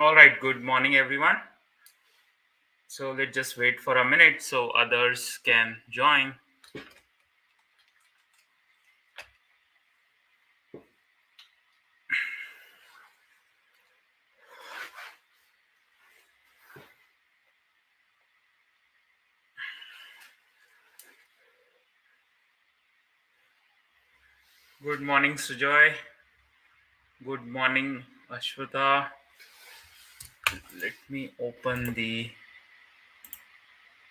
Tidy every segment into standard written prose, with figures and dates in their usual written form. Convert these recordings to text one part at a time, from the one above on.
All right, good morning, everyone. So let's just wait for a minute so others can join. Good morning, Sujoy. Good morning, Ashwata. Let me open the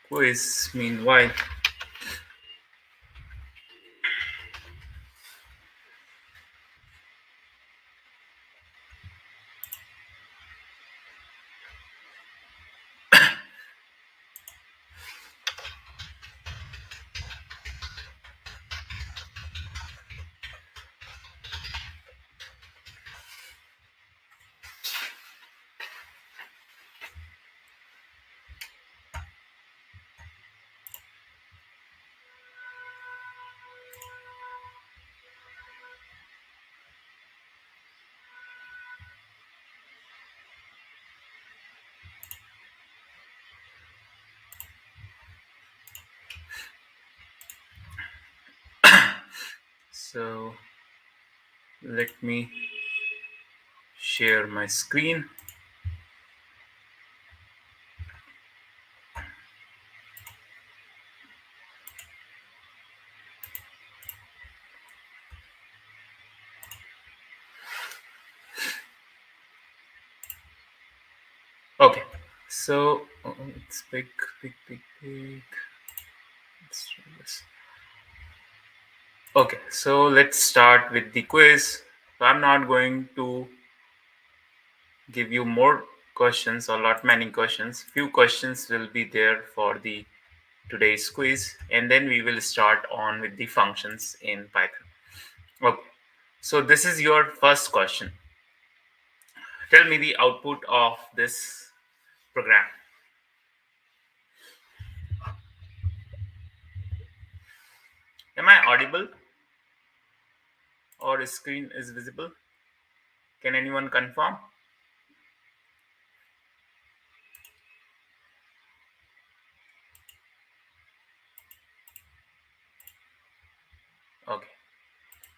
quiz meanwhile. So let me share my screen. Okay. So it's big, big, big, big. Let's try this. Okay, so let's start with the quiz. So I'm not going to give you more questions or lot many questions. Few questions will be there for the today's quiz, and then we will start on with the functions in Python. Okay, so this is your first question. Tell me the output of this program. Am I audible or screen is visible? Can anyone confirm? Okay,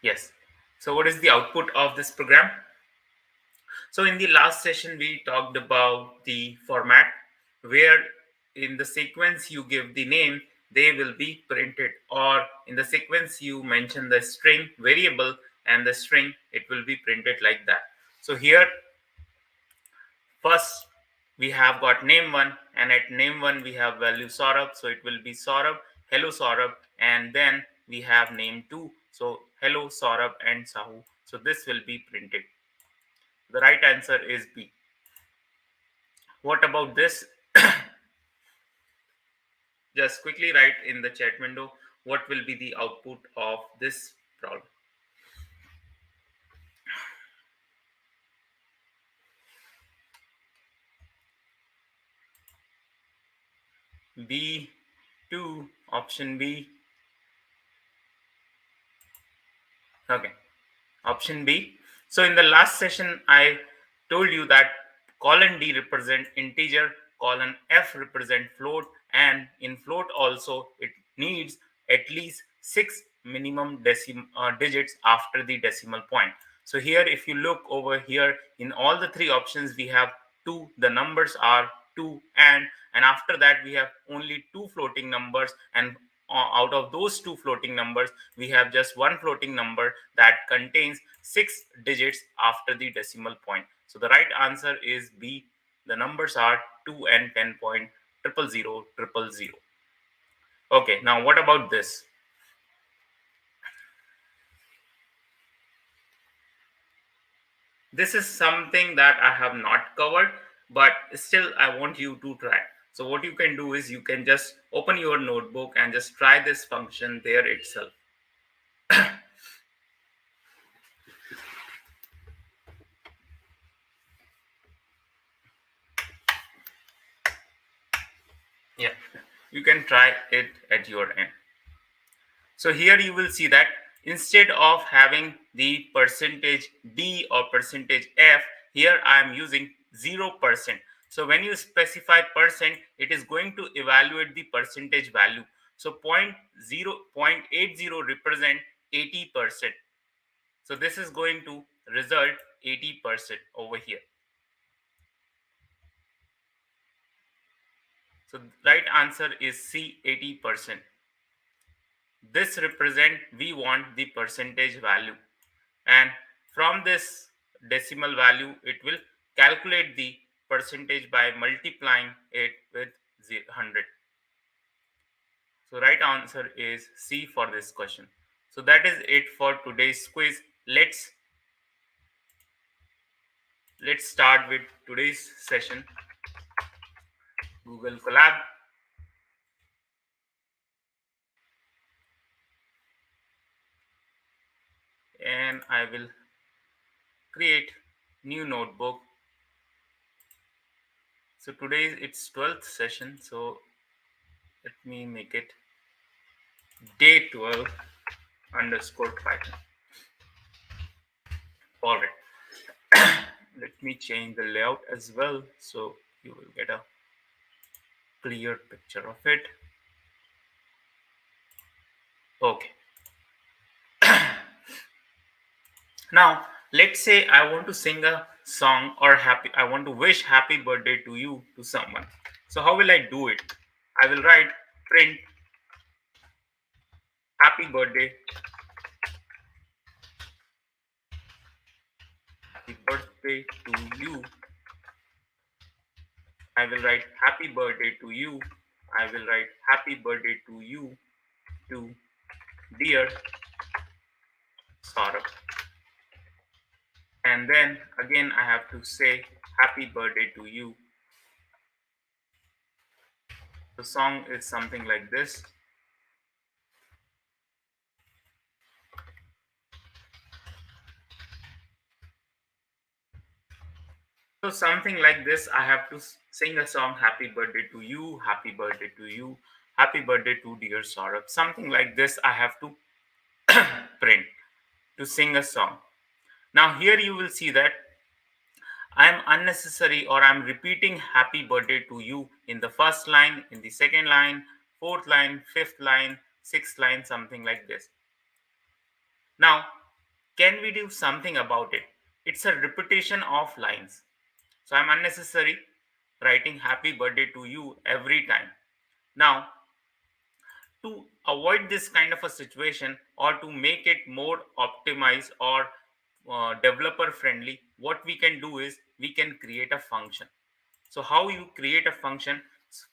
yes. So what is the output of this program? So in the last session, we talked about the format where in the sequence you give the name, they will be printed, or in the sequence you mention the string variable and the string, it will be printed like that. So here, first we have got name one, and at name one we have value Saurabh, so it will be Saurabh, hello Saurabh, and then we have name two, so hello Saurabh and Sahu. So this will be printed. The right answer is B. What about this? Just quickly write in the chat window what will be the output of this problem. B2, option B. Okay, option B. So in the last session, I told you that colon D represent integer, colon F represent float, and in float also it needs at least 6 minimum digits after the decimal point. So here, if you look over here, in all the three options we have two. The numbers are two, and after that we have only two floating numbers, and out of those two floating numbers we have just one floating number that contains 6 digits after the decimal point. So the right answer is B. The numbers are 2 and 10.0000000. Okay, now what about this? This is something that I have not covered, but still I want you to try. So what you can do is you can just open your notebook and just try this function there itself. Yeah, you can try it at your end. So here you will see that instead of having the percentage D or percentage F, here I am using 0%. So when you specify percent, it is going to evaluate the percentage value. So 0.80 represent 80%. So this is going to result 80% over here. So the right answer is C, 80%. This represent we want the percentage value, and from this decimal value it will calculate the percentage by multiplying it with 100. So right answer is C for this question. So that is it for today's quiz. Let's start with today's session. Google Colab, and I will create new notebook. So today it's 12th session, so let me make it day 12 underscore Python. All right. Let me change the layout as well so you will get a clear picture of it. Okay. Now, let's say I want to sing a song or I want to wish happy birthday to you to someone. So how will I do it? I will write print happy birthday, happy birthday to you. I will write happy birthday to you. I will write happy birthday to you to dear Saurabh. And then again I have to say happy birthday to you. The song is something like this. So something like this, I have to sing a song, happy birthday to you, happy birthday to you, happy birthday to dear Saurabh. Something like this I have to print to sing a song. Now here you will see that I'm unnecessary or I'm repeating happy birthday to you in the first line, in the second line, fourth line, fifth line, sixth line, something like this. Now, can we do something about it? It's a repetition of lines. So I'm unnecessary writing happy birthday to you every time. Now, to avoid this kind of a situation or to make it more optimized or developer friendly, what we can do is we can create a function. So how you create a function?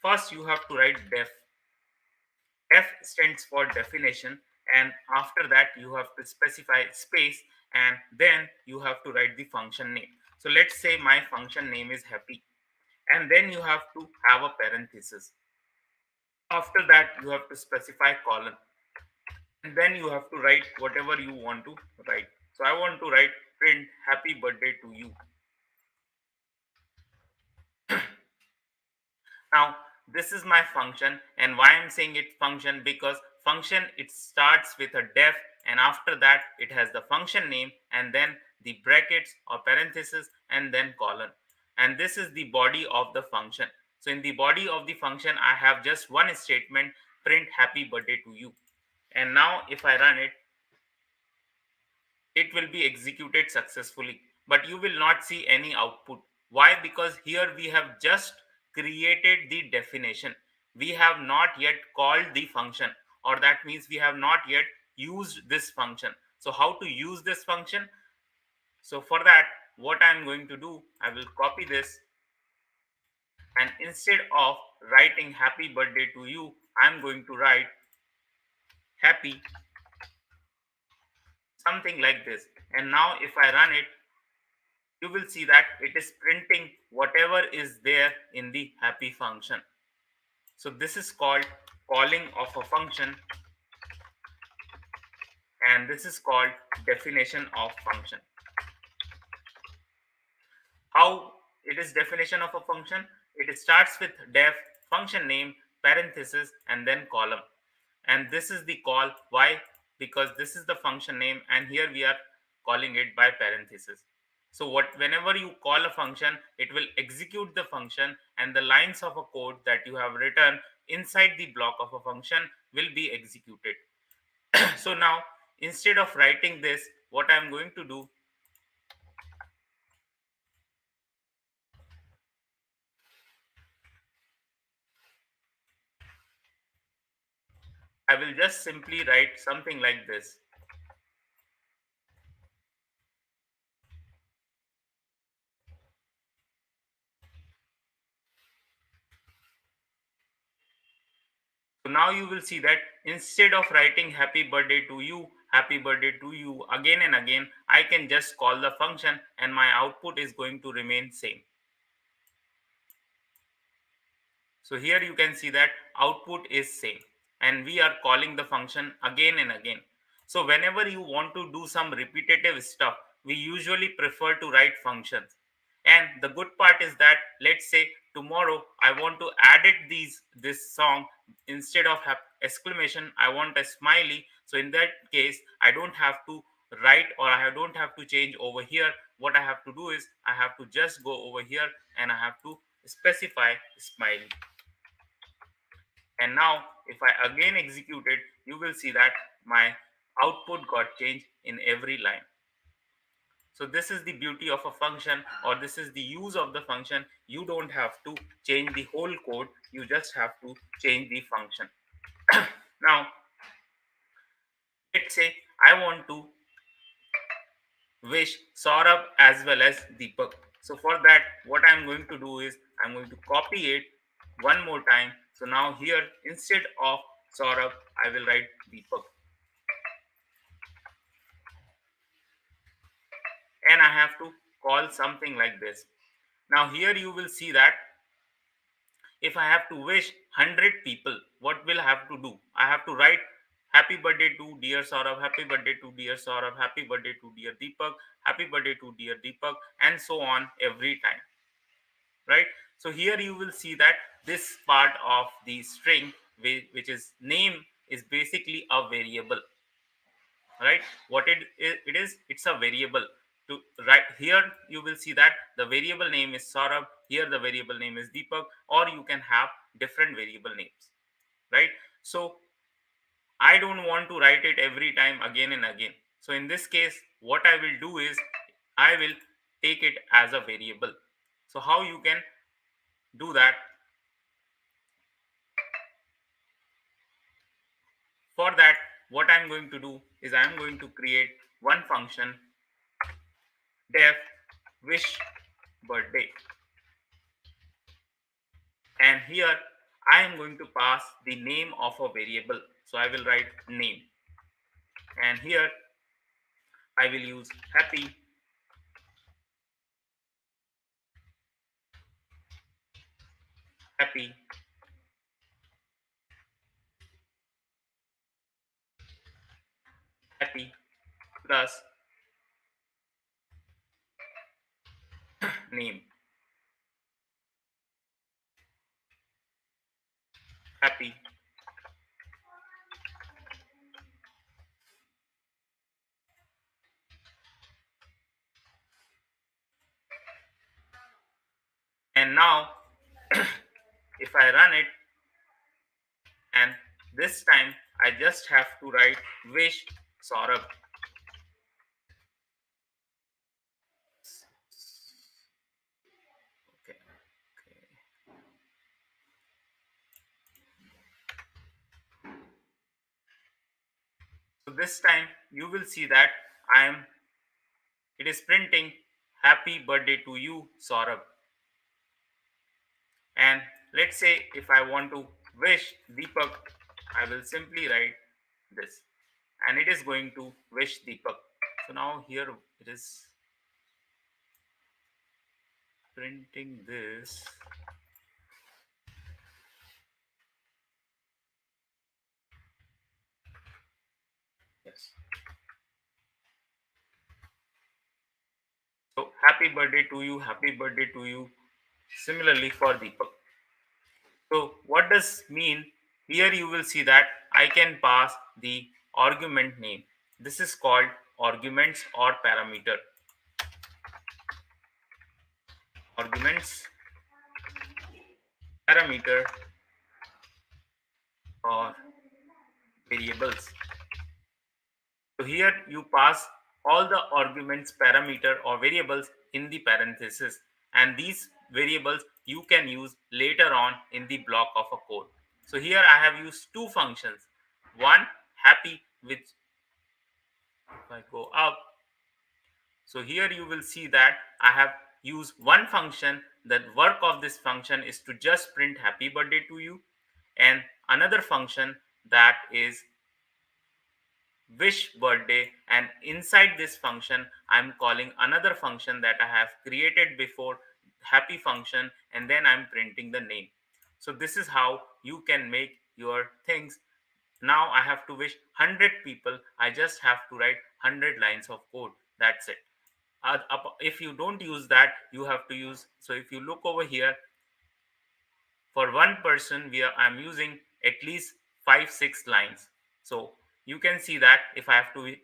First you have to write def. F stands for definition, and after that you have to specify space, and then you have to write the function name. So let's say my function name is happy, and then you have to have a parenthesis. After that you have to specify colon, and then you have to write whatever you want to write. So I want to write print happy birthday to you. Now, this is my function, and why I'm saying it function, because function it starts with a def, and after that it has the function name, and then the brackets or parenthesis, and then colon. And this is the body of the function. So in the body of the function, I have just one statement, print happy birthday to you. And now if I run it, it will be executed successfully, but you will not see any output. Why? Because here we have just created the definition. We have not yet called the function, or that means we have not yet used this function. So how to use this function? So for that, what I'm going to do, I will copy this, and instead of writing happy birthday to you, I'm going to write happy, something like this. And now if I run it, you will see that it is printing whatever is there in the happy function. So this is called calling of a function, and this is called definition of function. How it is definition of a function? It starts with def, function name, parenthesis, and then column. And this is the call. Why? Because this is the function name, and here we are calling it by parenthesis. So whenever you call a function, it will execute the function, and the lines of a code that you have written inside the block of a function will be executed. So now, instead of writing this, what I'm going to do, I will just simply write something like this. So now you will see that instead of writing happy birthday to you again and again, I can just call the function and my output is going to remain same. So here you can see that output is same, and we are calling the function again and again. So whenever you want to do some repetitive stuff, we usually prefer to write functions. And the good part is that, let's say tomorrow I want to edit this song, instead of exclamation I want a smiley. So in that case, I don't have to write, or I don't have to change over here. What I have to do is I have to just go over here and I have to specify smiley. And now if I again execute it, you will see that my output got changed in every line. So this is the beauty of a function, or this is the use of the function. You don't have to change the whole code, you just have to change the function. Now let's say I want to wish Saurabh as well as Deepak. So for that, what I'm going to do is I'm going to copy it one more time. So now here, instead of Saurabh, I will write Deepak, and I have to call something like this. Now here you will see that if I have to wish 100 people, what will I have to do? I have to write happy birthday to dear Saurabh, happy birthday to dear Saurabh, happy birthday to dear Deepak, happy birthday to dear Deepak, and so on every time, right? So here you will see that this part of the string, which is name, is basically a variable, right? What it is, it's a variable. To right here you will see that the variable name is Saurabh, here the variable name is Deepak, or you can have different variable names, right? So I don't want to write it every time again and again. So in this case, what I will do is I will take it as a variable. So how you can do that? For that, what I'm going to do is I'm going to create one function, def wish birthday, and here I am going to pass the name of a variable. So I will write name, and here I will use happy happy plus name, happy. And now if I run it, and this time I just have to write wish Saurabh. Okay, okay. So this time you will see that I am it is printing happy birthday to you Saurabh. And let's say if I want to wish Deepak, I will simply write this, and it is going to wish Deepak. So now here it is printing this. Yes. So happy birthday to you, happy birthday to you. Similarly for Deepak. So what does mean? Here you will see that I can pass the argument name. This is called arguments or parameter. arguments, parameter, or variables. So here you pass all the arguments, parameter or variables in the parenthesis, and these variables you can use later on in the block of a code. So here I have used two functions. One happy, which if I go up, so here you will see that I have used one function. The work of this function is to just print happy birthday to you, and another function that is wish birthday, and inside this function I'm calling another function that I have created before happy function, and then I'm printing the name. So this is how you can make your things. Now I have to wish 100 people, I just have to write 100 lines of code. That's it. If you don't use that, you have to use, so if you look over here, for one person I'm using at least 5 6 lines. So you can see that if I have to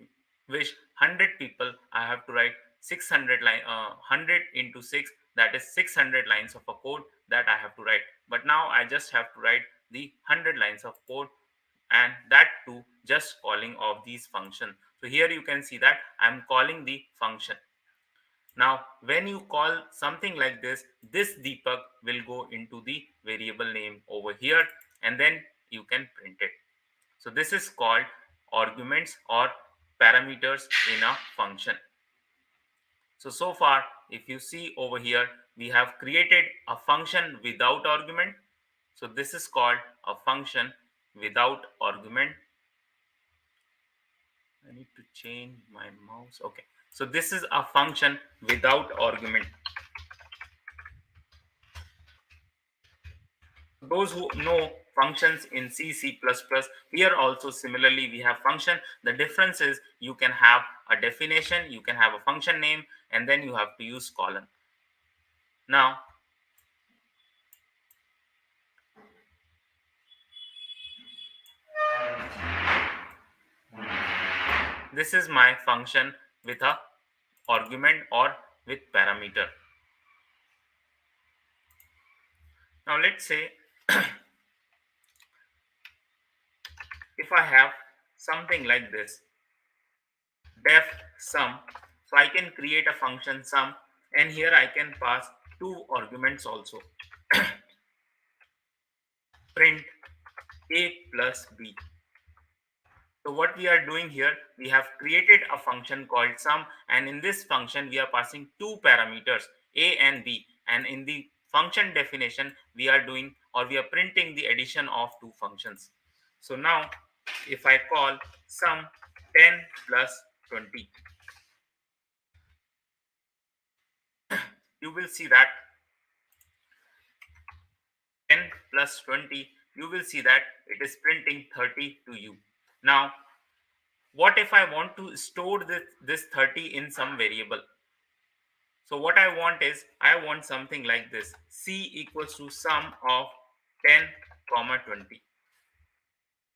wish 100 people, I have to write 600 line 100 into 6, that is 600 lines of a code that I have to write. But now I just have to write the 100 lines of code, and that too just calling of these function. So here you can see that I'm calling the function. Now, when you call something like this debug will go into the variable name over here, and then you can print it. So this is called arguments or parameters in a function. So far, if you see over here, we have created a function without argument. So this is called a function without argument. I need to change my mouse. Okay. So this is a function without argument. Those who know functions in C++, here also similarly we have function. The difference is you can have a definition, you can have a function name, and then you have to use colon. Now this is my function with a argument or with parameter. Now let's say if I have something like this, def sum, so I can create a function sum, and here I can pass two arguments also. Print a plus b. So what we are doing here, we have created a function called sum, and in this function we are passing two parameters a and b, and in the function definition we are doing, or we are printing the addition of two functions. So now if I call sum 10 plus 20, you will see that 10 plus 20, you will see that it is printing 30 to you. Now what if I want to store this 30 in some variable? So what I want is, I want something like this: c equals to sum of 10 comma 20.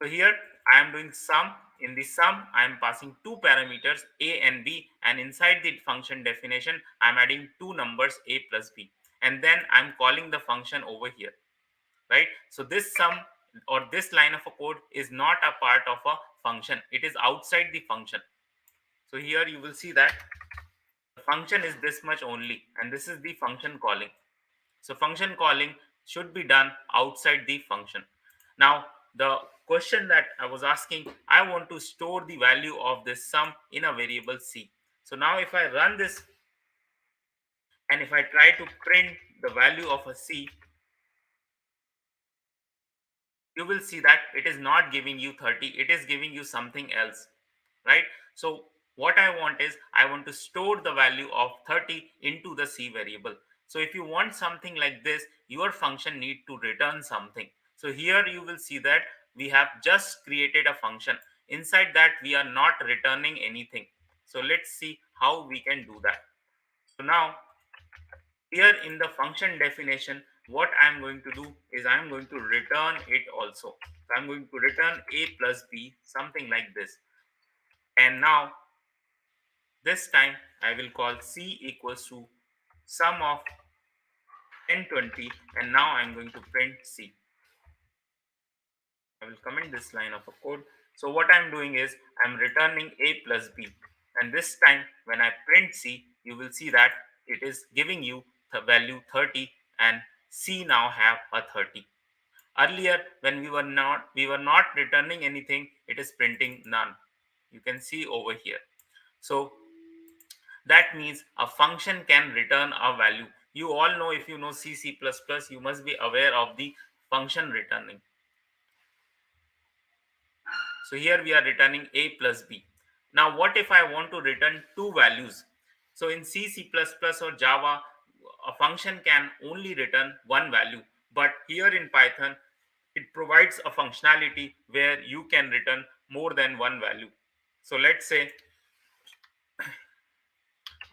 So here I am doing sum. In the sum I am passing two parameters a and b, and inside the function definition I am adding two numbers a plus b, and then I am calling the function over here, right? So this sum or this line of a code is not a part of a function, it is outside the function. So here you will see that the function is this much only, and this is the function calling. So function calling should be done outside the function. Now the question that I was asking, I want to store the value of this sum in a variable c. So now if I run this and if I try to print the value of a c, you will see that it is not giving you 30, it is giving you something else, right? So what I want is, I want to store the value of 30 into the c variable. So if you want something like this, your function need to return something. So here you will see that we have just created a function. Inside that we are not returning anything. So let's see how we can do that. So now here in the function definition, what I'm going to do is I'm going to return it also. So I'm going to return a plus b, something like this. And now this time I will call c equals to sum of 10, 20, and now I'm going to print C. I will comment this line of a code. So what I'm doing is I'm returning A plus B. And this time when I print C, you will see that it is giving you the value 30 and C now have a 30. Earlier when we were not returning anything, it is printing none. You can see over here. So that means a function can return a value. You all know, if you know C++, you must be aware of the function returning. So here we are returning A plus B. Now what if I want to return two values? So in C++ or Java, a function can only return one value. But here in Python, it provides a functionality where you can return more than one value. So let's say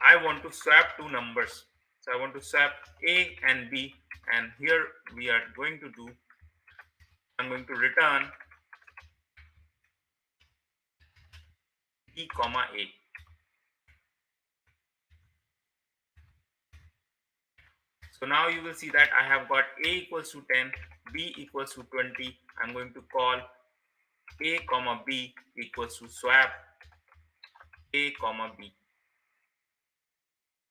I want to swap two numbers. So I want to swap A and B, and here we are going to do, I'm going to return B comma A. So now you will see that I have got A equals to 10, B equals to 20. I'm going to call A comma B equals to swap A comma B.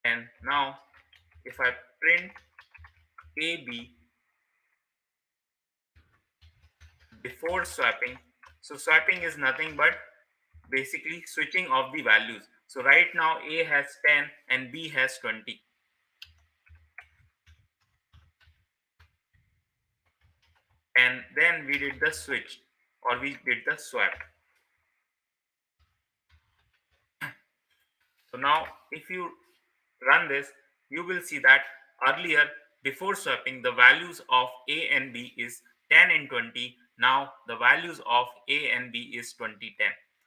And now if I print AB before swapping, so swapping is nothing but basically switching of the values. So right now A has 10 and B has 20. And then we did the switch, or we did the swap. So now if you run this, you will see that earlier before swapping the values of A and B is 10 and 20. Now the values of A and B is 20, 10.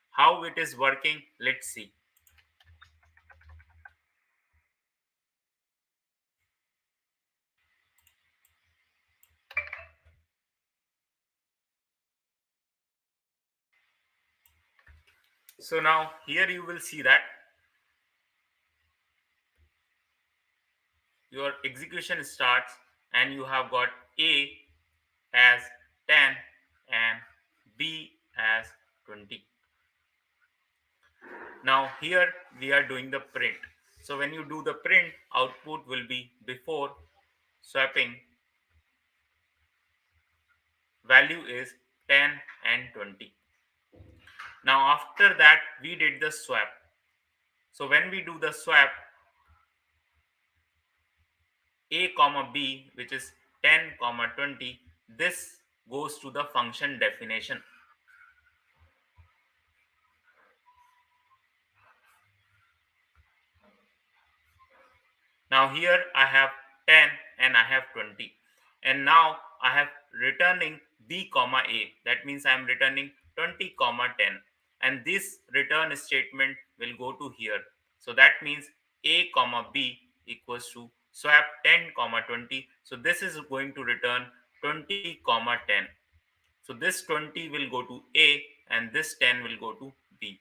How it is working, let's see. So now here you will see that your execution starts and you have got A as 10 and B as 20. Now here we are doing the print. So when you do the print, output will be before swapping value is 10 and 20. Now after that we did the swap. So when we do the swap, A comma B, which is 10 comma 20, this goes to the function definition. Now here I have 10 and I have 20. And now I have returning B comma A. That means I am returning 20 comma 10. And this return statement will go to here. So that means A comma B equals to swap 10 comma 20. So this is going to return 20 comma 10. So this 20 will go to A and this 10 will go to B.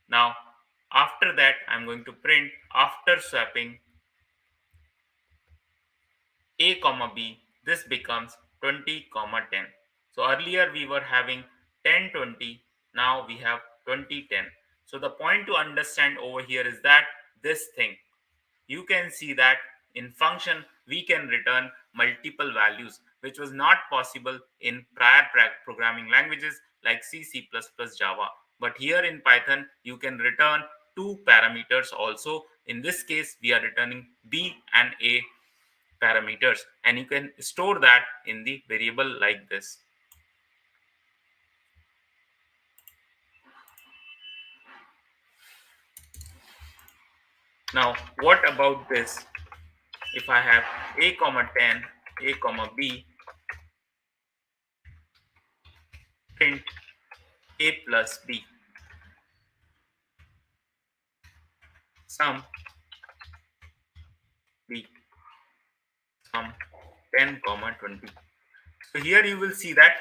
Now after that I'm going to print after swapping A comma B, this becomes 20 comma 10. So earlier we were having 10 20, now we have 20 10. So the point to understand over here is that this thing, you can see that in function we can return multiple values, which was not possible in prior programming languages like C++, Java. But here in Python you can return two parameters also. In this case we are returning B and A parameters, and you can store that in the variable like this. Now what about this? If I have A comma 10, A comma B, print A plus B, sum B, sum 10 comma 20. So here you will see that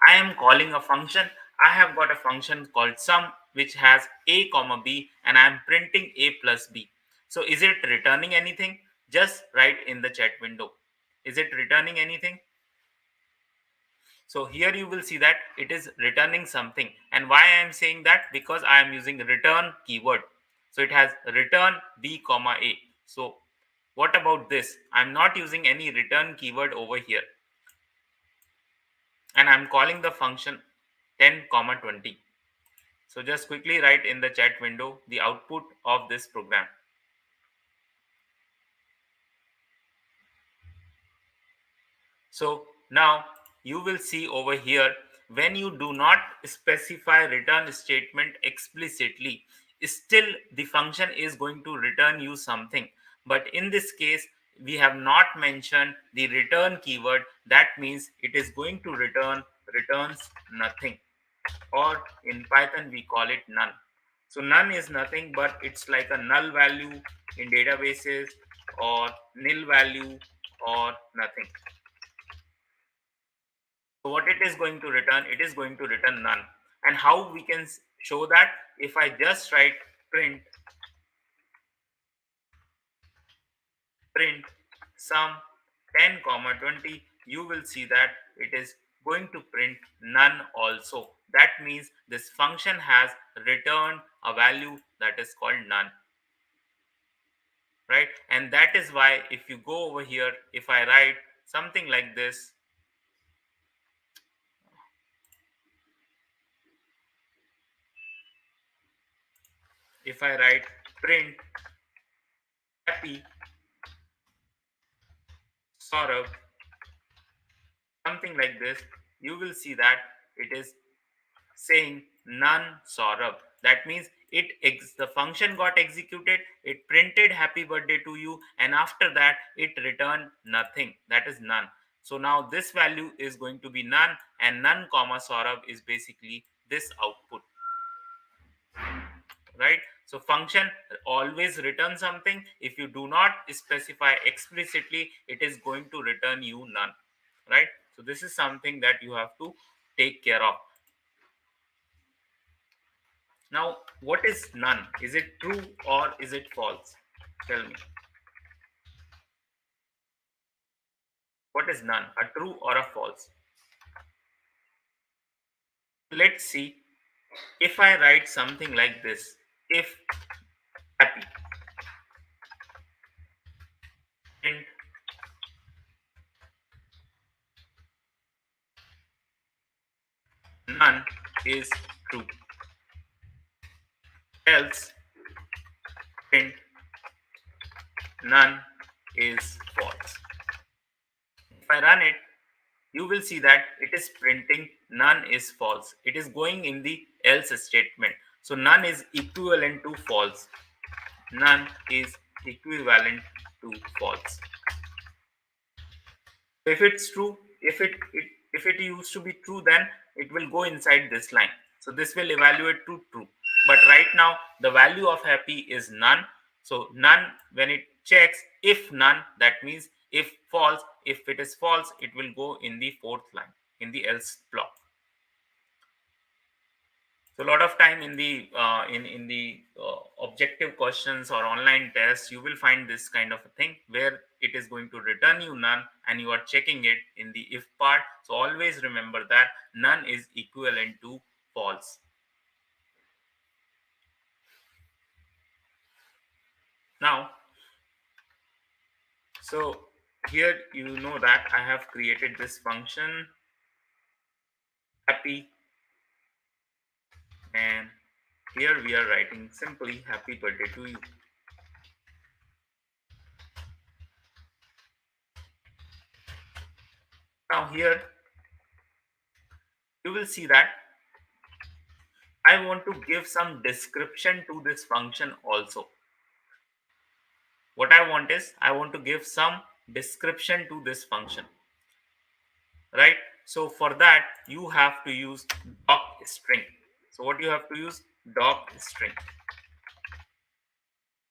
I am calling a function. I have got a function called sum which has A comma B and I am printing A plus B. So is it returning anything? Just write in the chat window. Is it returning anything? So here you will see that it is returning something. And why I am saying that? Because I am using return keyword. So it has return b comma a. So what about this? I'm not using any return keyword over here, and I'm calling the function 10 comma 20. So just quickly write in the chat window the output of this program. So now you will see over here, when you do not specify return statement explicitly, still the function is going to return you something. But in this case, we have not mentioned the return keyword. That means it is going to returns nothing, or in Python we call it none. So none is nothing, but it's like a null value in databases, or nil value, or nothing. So what it is going to return? It is going to return none. And how we can show that? If I just write print sum 10 comma 20, you will see that it is going to print none also. That means this function has returned a value that is called none, right? And that is why if you go over here, if I write something like this, if I write print happy Saurabh, something like this, you will see that it is saying none Saurabh. That means the function got executed, it printed happy birthday to you, and after that it returned nothing. That is none. So now this value is going to be none, and none comma Saurabh is basically this output, right? So function always return something. If you do not specify explicitly, it is going to return you none, right? So this is something that you have to take care of. Now, what is none? Is it true or is it false? Tell me. What is none? A true or a false? Let's see. If I write something like this, if happy, and none is true, else print none is false. If I run it, you will see that it is printing none is false. It is going in the else statement. So none is equivalent to false. None is equivalent to false. If it's true, if it used to be true, then it will go inside this line. So this will evaluate to true. But right now the value of happy is none. So none, when it checks if none, that means if false. If it is false, it will go in the fourth line in the else block. So a lot of time in the objective questions or online tests, you will find this kind of a thing where it is going to return you none, and you are checking it in the if part. So always remember that none is equivalent to false. Now, so here you know that I have created this function happy, and here we are writing simply happy birthday to you. Now here you will see that I want to give some description to this function also. What I want is I want to give some description to this function, right? So for that you have to use doc string. So what you have to use? Doc string.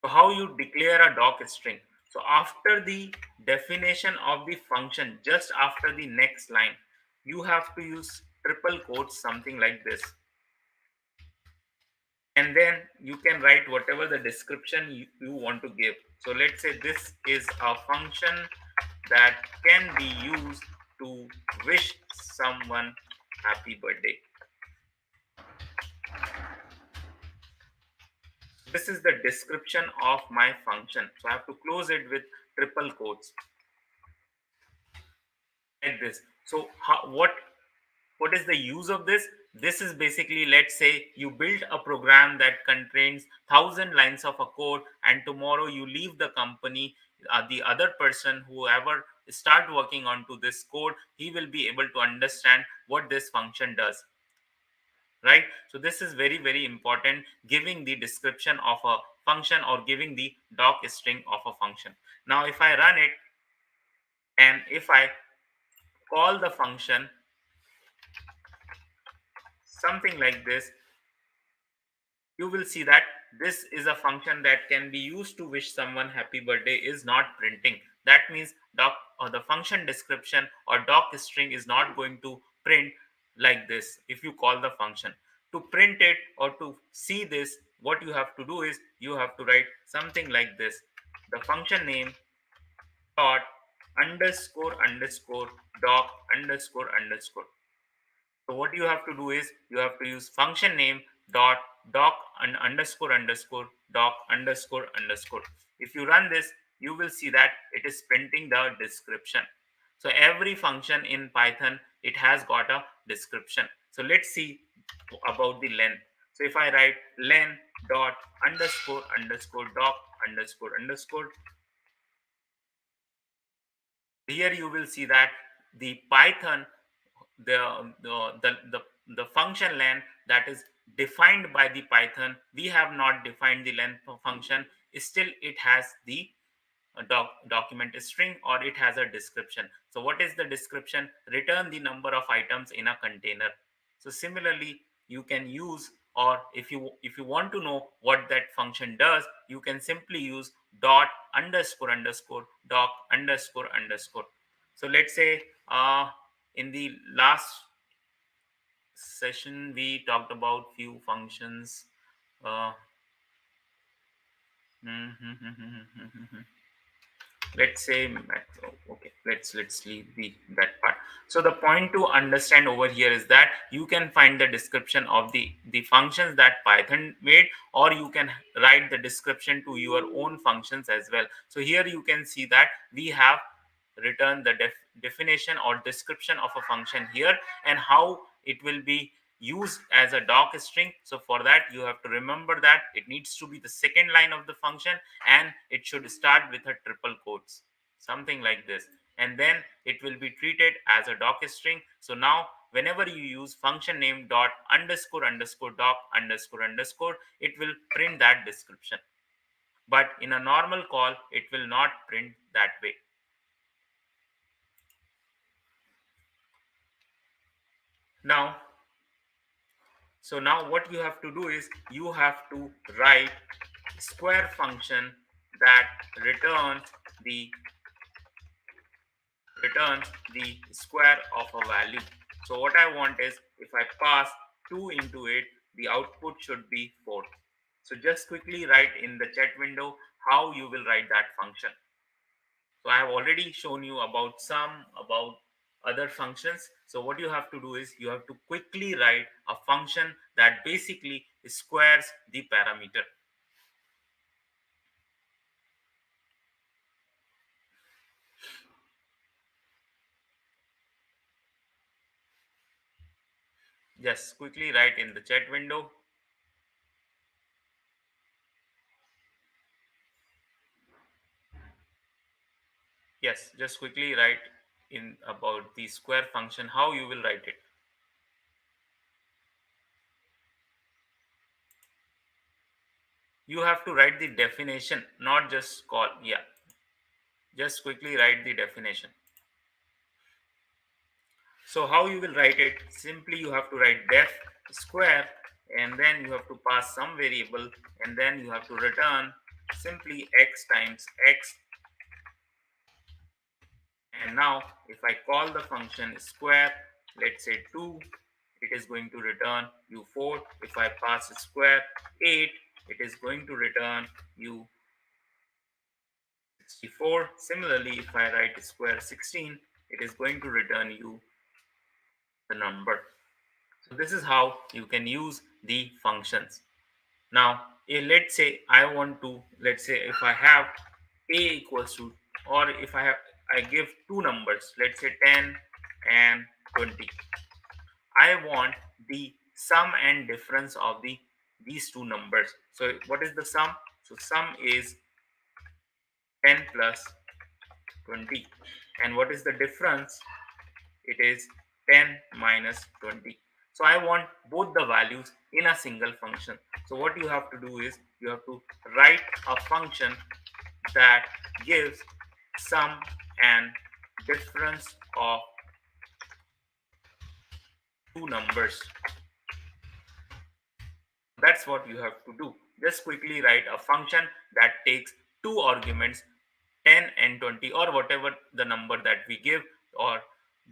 So how you declare a doc string? So after the definition of the function, just after the next line, you have to use triple quotes, something like this. and then you can write whatever the description you want to give. So let's say this is a function that can be used to wish someone happy birthday. This is the description of my function, so I have to close it with triple quotes like this. So what is the use of this? This is basically, let's say you build a program that contains 1,000 lines of a code, and tomorrow you leave the company. The other person, whoever start working onto this code, he will be able to understand what this function does, right? So this is very very important, giving the description of a function or giving the doc string of a function. Now if I run it and if I call the function something like this, you will see that this is a function that can be used to wish someone happy birthday is not printing. That means doc or the function description or doc string is not going to print like this if you call the function. To print it or to see this, what you have to do is you have to write something like this: the function name dot underscore underscore doc underscore underscore. So what you have to do is you have to use function name dot doc and underscore underscore doc underscore underscore. If you run this, you will see that it is printing the description. So every function in Python, it has got a description. So let's see about the length. So if I write len dot underscore underscore doc underscore underscore, here you will see that the Python, the function length that is defined by the Python, we have not defined the length of function, still it has the document string, or it has a description. So what is the description? Return the number of items in a container. So similarly, you can use, or if you want to know what that function does, you can simply use dot underscore underscore doc underscore underscore. So let's say in the last session we talked about few functions. uh, let's say okay, let's leave that part. So the point to understand over here is that you can find the description of the functions that Python made, or you can write the description to your own functions as well. So here you can see that we have written the definition or description of a function here, and how it will be used as a doc string. So for that, you have to remember that it needs to be the second line of the function, and it should start with a triple quotes, something like this, and then it will be treated as a doc string. So now whenever you use function name dot underscore underscore doc underscore underscore, it will print that description, but in a normal call it will not print that way. Now, so now what you have to do is you have to write square function that returns the square of a value. So what I want is, if I pass 2 into it, the output should be 4. So just quickly write in the chat window how you will write that function. So I have already shown you about other functions. So what you have to do is you have to quickly write a function that basically squares the parameter. Just quickly write in the chat window. Yes, just quickly write in about the square function, how you will write it. You have to write the definition, not just call. Yeah, just quickly write the definition. So how you will write it? Simply you have to write def square, and then you have to pass some variable, and then you have to return simply x times x. And now if I call the function square, let's say 2, it is going to return you 4. If I pass square 8, it is going to return you 64. Similarly, if I write square 16, it is going to return you the number. So this is how you can use the functions. Now, let's say I want to, let's say if I have a equals to, or if I give two numbers, let's say 10 and 20. I want the sum and difference of these two numbers. So what is the sum? So sum is 10 plus 20. And what is the difference? It is 10 minus 20. So I want both the values in a single function. So what you have to do is you have to write a function that gives sum and difference of two numbers. That's what you have to do. Just quickly write a function that takes two arguments, 10 and 20, or whatever the number that we give, or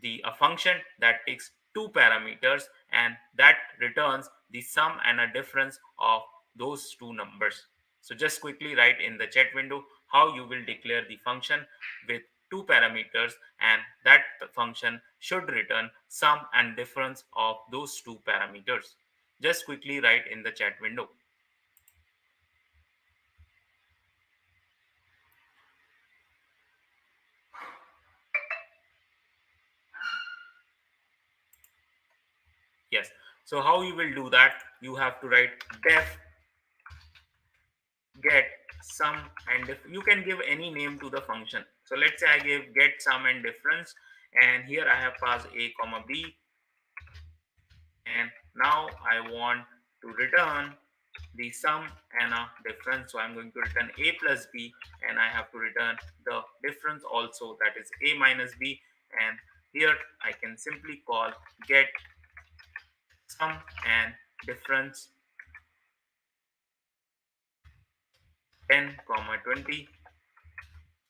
the a function that takes two parameters and that returns the sum and a difference of those two numbers. So just quickly write in the chat window how you will declare the function with two parameters, and that function should return sum and difference of those two parameters. Just quickly write in the chat window. Yes. So how you will do that? You have to write def get sum and you can give any name to the function. So let's say I give get sum and difference, and here I have passed a comma b, and now I want to return the sum and a difference. So I'm going to return a plus b, and I have to return the difference also, that is a minus b. And here I can simply call get sum and difference 10 comma 20.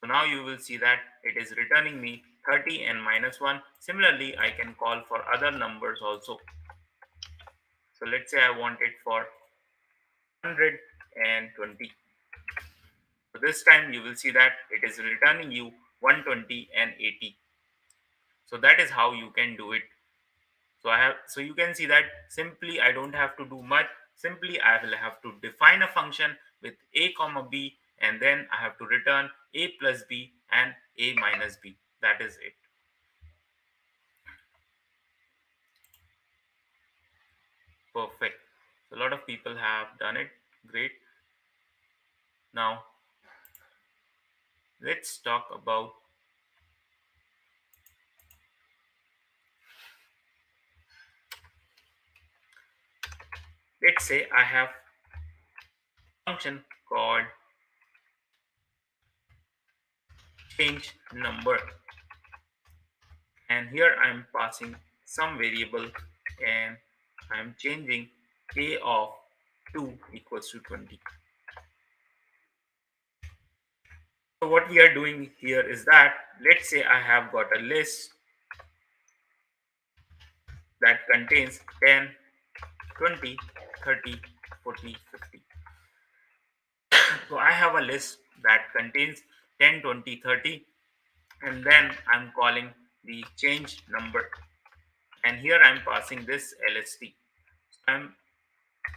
So now you will see that it is returning me 30 and minus 1. Similarly, I can call for other numbers also. So let's say I want it for 120. So this time you will see that it is returning you 120 and 80. So that is how you can do it. So you can see that simply I don't have to do much. Simply I will have to define a function with a comma b, and then I have to return a plus b and a minus b. That is it. Perfect. So a lot of people have done it. Great. Now let's talk about, let's say I have a function called change number, and here I'm passing some variable, and I'm changing a of 2 equals to 20. So what we are doing here is that, let's say I have got a list that contains 10, 20, 30, 40, 50. So I have a list that contains 10, 20, 30, and then I'm calling the change number. And here I'm passing this LST. So I'm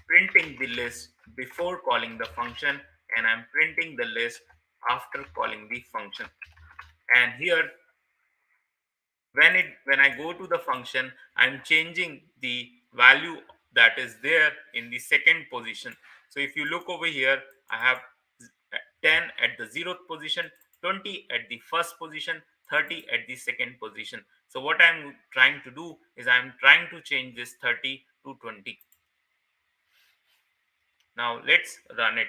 printing the list before calling the function, and I'm printing the list after calling the function. And here when I go to the function, I'm changing the value that is there in the second position. So if you look over here, I have 10 at the 0th position, 20 at the first position, 30 at the second position. So what I'm trying to do is I'm trying to change this 30 to 20. Now let's run it.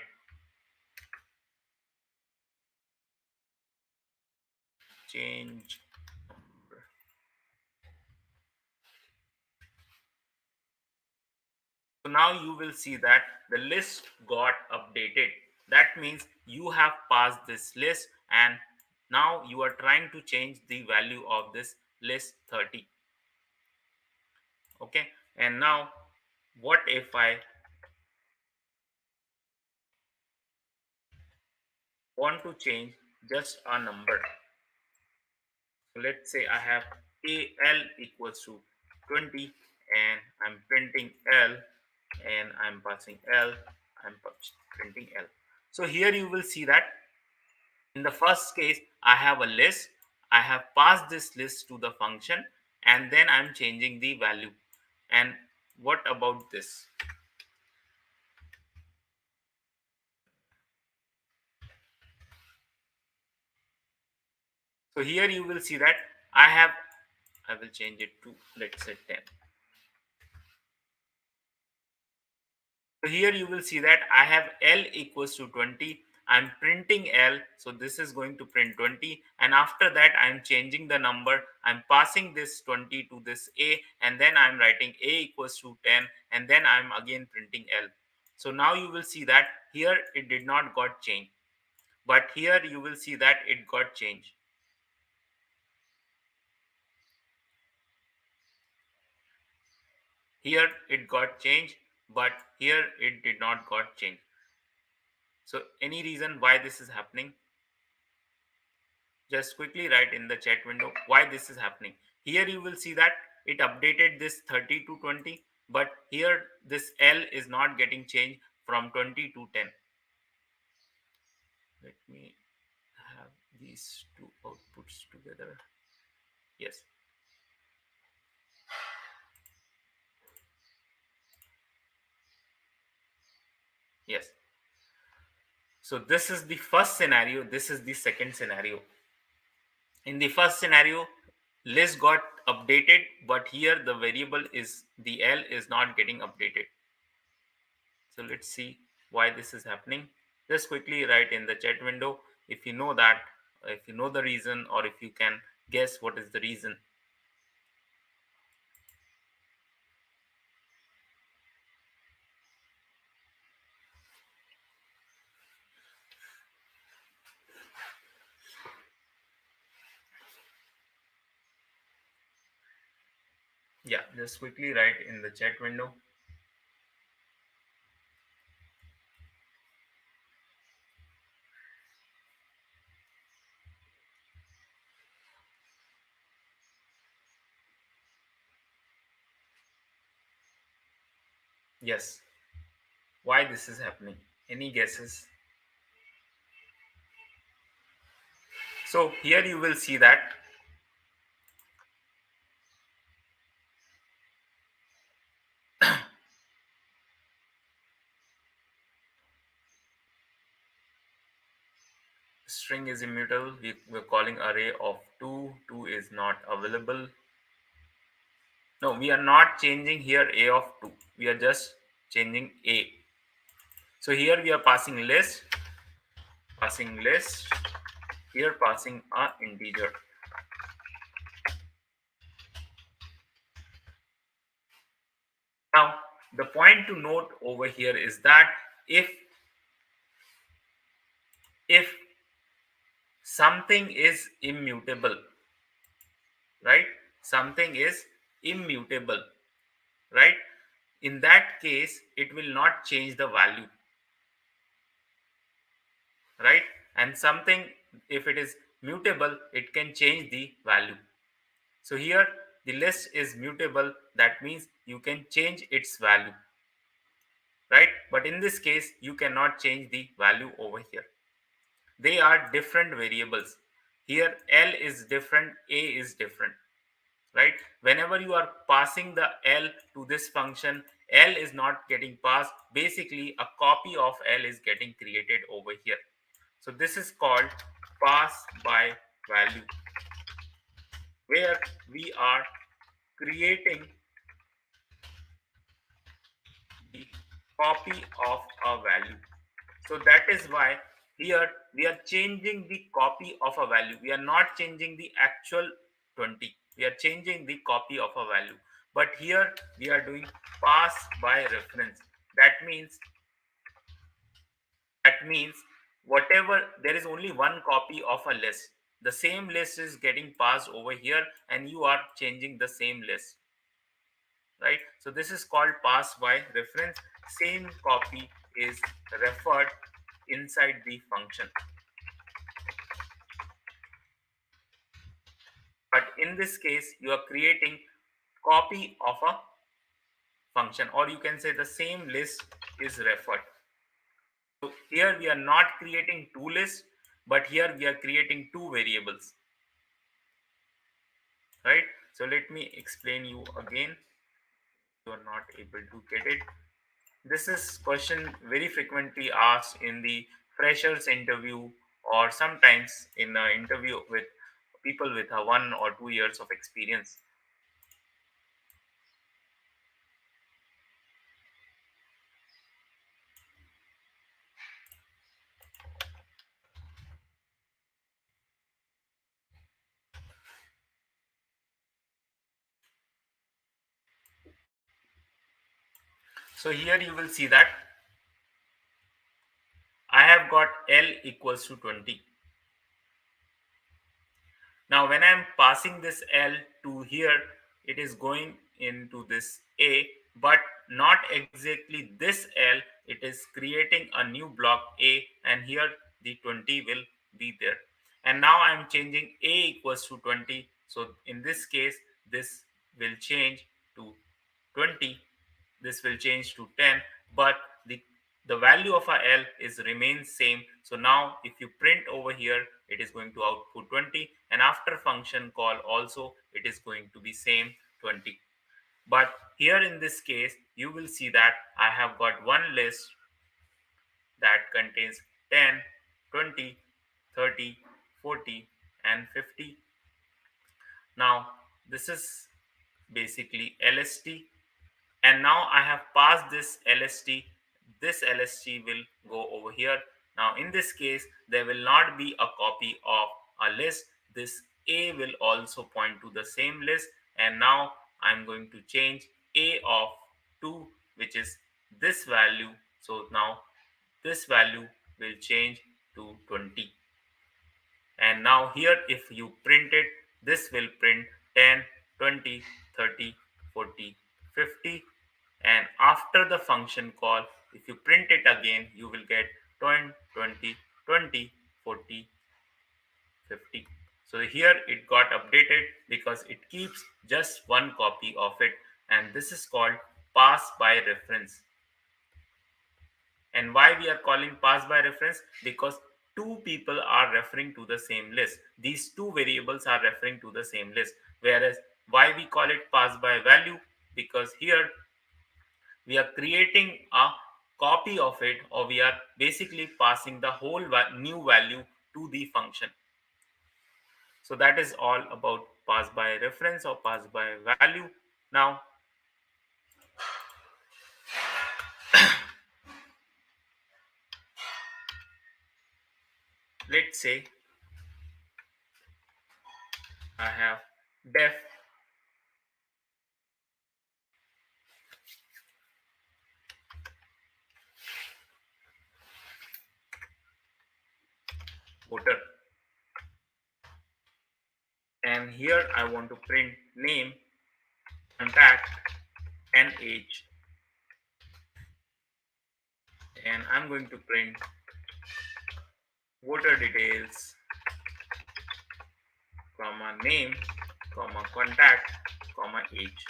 Change. So now you will see that the list got updated. That means you have passed this list, and now you are trying to change the value of this list 30. Okay. And now, what if I want to change just a number? So let's say I have AL equals to 20 and I'm printing L and I'm passing L, I'm printing L. So here you will see that in the first case, I have a list. I have passed this list to the function and then I'm changing the value. And what about this? So here you will see that I will change it to, let's say, 10. So here you will see that I have L equals to 20. I'm printing L. So this is going to print 20. And after that, I'm changing the number. I'm passing this 20 to this A. And then I'm writing A equals to 10. And then I'm again printing L. So now you will see that here it did not got changed. But here you will see that it got changed. Here it got changed. But here it did not got changed. So any reason why this is happening? Just quickly write in the chat window why this is happening. Here you will see that it updated this 30 to 20, but here this L is not getting changed from 20 to 10. Let me have these two outputs together. Yes, yes. So this is the first scenario, this is the second scenario. In the first scenario, list got updated, but here the variable is the L is not getting updated. So let's see why this is happening. Just quickly write in the chat window if you know that, if you know the reason, or if you can guess what is the reason. Yeah, just quickly write in the chat window. Yes, why this is happening? Any guesses? So here you will see that string is immutable. We're calling array of 2. 2 is not available. No, we are not changing here a of 2. We are just changing a. So here we are passing list, here passing a integer. Now the point to note over here is that if something is immutable, right, something is immutable, right, in that case it will not change the value, right, and something, if it is mutable, it can change the value. So here the list is mutable, that means you can change its value, right, but in this case you cannot change the value over here. They are different variables. Here L is different, A is different, right? Whenever you are passing the L to this function, L is not getting passed. Basically, a copy of L is getting created over here. So this is called pass by value, where we are creating the copy of a value. So that is why here we are changing the copy of a value. We are not changing the actual 20. We are changing the copy of a value. But here we are doing pass by reference. That means whatever, there is only one copy of a list. The same list is getting passed over here and you are changing the same list. right? So this is called pass by reference. Same copy is referred inside the function, but in this case you are creating copy of a function, or you can say the same list is referred. So here we are not creating two lists, but here we are creating two variables, right? So let me explain you again. You are not able to get it. This is question very frequently asked in the freshers interview, or sometimes in an interview with people with a 1 or 2 years of experience. So here you will see that I have got L equals to 20. Now, when I'm passing this L to here, it is going into this A, but not exactly this L. It is creating a new block A, and here the 20 will be there. And now I'm changing A equals to 20. So in this case, this will change to 20, this will change to 10, but the value of our L is remains same. So now if you print over here, it is going to output 20, and after function call also it is going to be same 20. But here in this case you will see that I have got one list that contains 10, 20, 30, 40, and 50. Now this is basically LST, and now I have passed this LST. This LST will go over here. Now in this case there will not be a copy of a list. This A will also point to the same list, and now I'm going to change A of 2, which is this value. So now this value will change to 20, and now here if you print it, this will print 10, 20, 30, 40, 50. And after the function call, if you print it again, you will get 20, 20, 20, 40, 50. So here it got updated because it keeps just one copy of it, and this is called pass by reference. And why we are calling pass by reference? Because two people are referring to the same list. These two variables are referring to the same list. Whereas why we call it pass by value? Because here we are creating a copy of it, or we are basically passing the whole new value to the function. So that is all about pass by reference or pass by value. Now let's say I have def voter, and here I want to print name, contact, and age, and I'm going to print voter details, comma name, comma contact, comma age.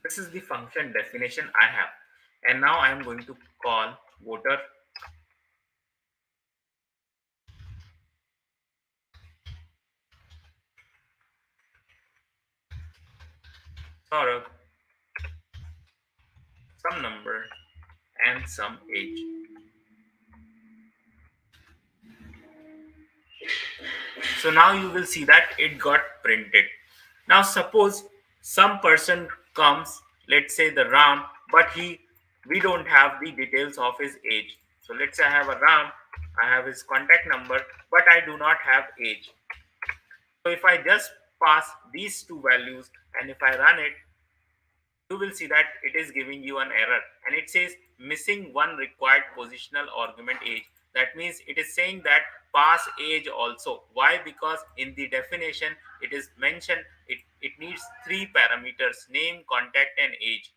This is the function definition I have, and now I am going to call voter. Saurabh, some number, and some age. So now you will see that it got printed. Now suppose some person comes, let's say the Ram, but we don't have the details of his age. So let's say I have a Ram, I have his contact number, but I do not have age. So if I just pass these two values and if I run it, you will see that it is giving you an error, and it says missing one required positional argument age. That means it is saying that pass age also. Why? Because in the definition it is mentioned it needs three parameters: name, contact, and age.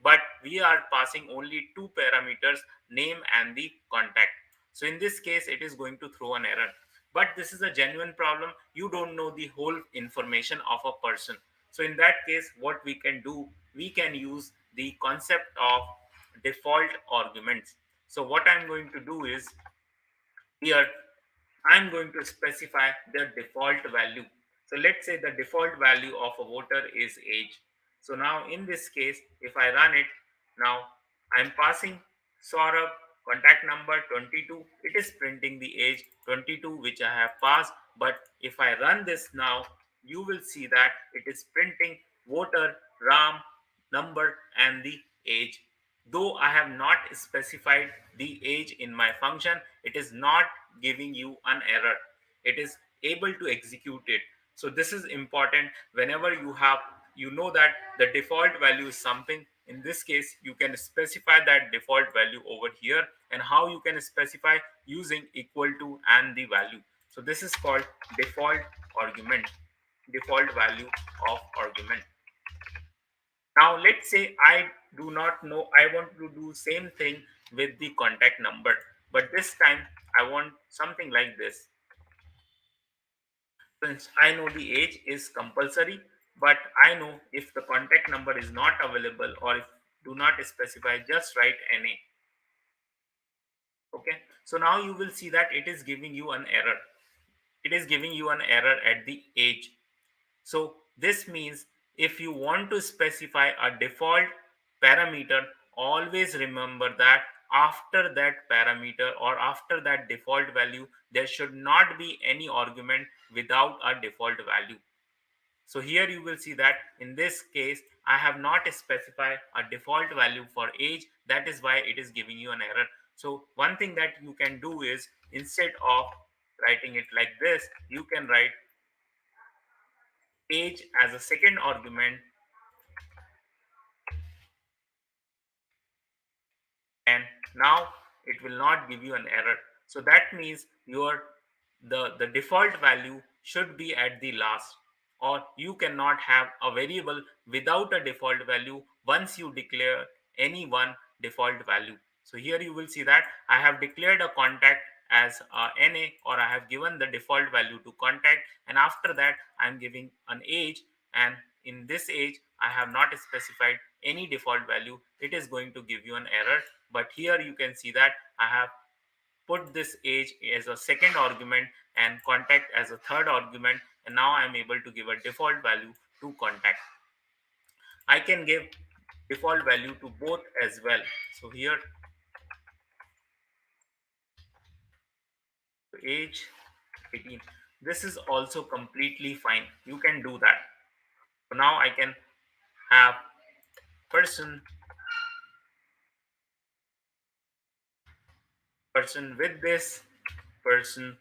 But we are passing only two parameters: name and the contact. So in this case it is going to throw an error. But this is a genuine problem. You don't know the whole information of a person. So in that case, what we can do, we can use the concept of default arguments. So what I'm going to do is, here I'm going to specify the default value. So let's say the default value of a voter is age. So now in this case, if I run it, now I'm passing Saurabh, contact number 22. It is printing the age 22, which I have passed. But if I run this now, you will see that it is printing voter, Ram, number, and the age. Though I have not specified the age in my function, it is not giving you an error. It is able to execute it. So this is important. Whenever you know that the default value is something, in this case you can specify that default value over here. And how you can specify? Using equal to and the value. So this is called default argument, default value of argument. Now let's say I do not know, I want to do same thing with the contact number, but this time I want something like this. Since I know the age is compulsory, but I know if the contact number is not available, or if do not specify, just write NA. Okay. So now you will see that it is giving you an error. It is giving you an error at the age. So this means if you want to specify a default parameter, always remember that after that parameter or after that default value, there should not be any argument without a default value. So here you will see that in this case, I have not specified a default value for age. That is why it is giving you an error. So one thing that you can do is, instead of writing it like this, you can write age as a second argument, and now it will not give you an error. So that means the default value should be at the last, or you cannot have a variable without a default value once you declare any one default value. So here you will see that I have declared a contact as NA, or I have given the default value to contact, and after that I'm giving an age, and in this age I have not specified any default value. It is going to give you an error. But here you can see that I have put this age as a second argument and contact as a third argument, and now I'm able to give a default value to contact. I can give default value to both as well. So here, age 18, this is also completely fine. You can do that. So now I can have person, person with this, person,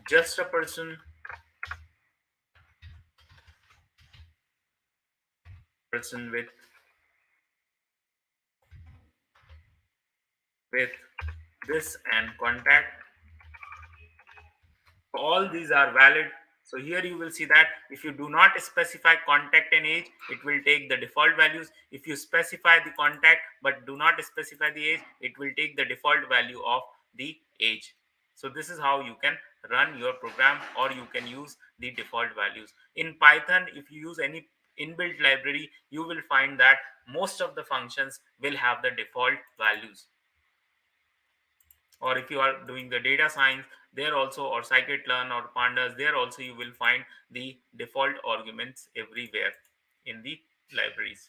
just a person, person with this, and contact. All these are valid. So here you will see that if you do not specify contact and age, it will take the default values. If you specify the contact but do not specify the age, it will take the default value of the age. So this is how you can run your program, or you can use the default values. In Python, if you use any inbuilt library, you will find that most of the functions will have the default values. Or if you are doing the data science, there also, or scikit-learn or pandas, there also you will find the default arguments everywhere in the libraries.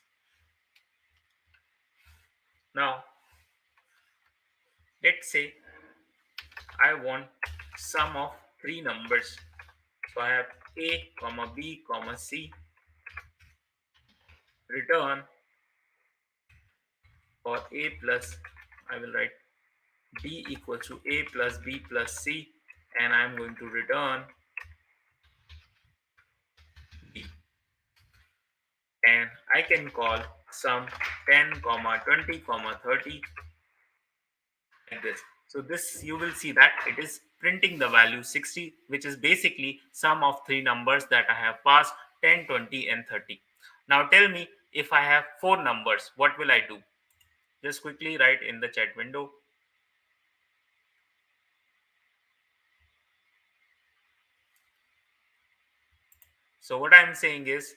Now let's say I want sum of three numbers. So I have a comma b comma c, return for a plus, I will write b equals to a plus b plus c, and I'm going to return b. And I can call sum 10 comma 20 comma 30 like this. So this, you will see that it is printing the value 60, which is basically sum of three numbers that I have passed, 10, 20, and 30. Now tell me, if I have four numbers, what will I do? Just quickly write in the chat window. So what I'm saying is,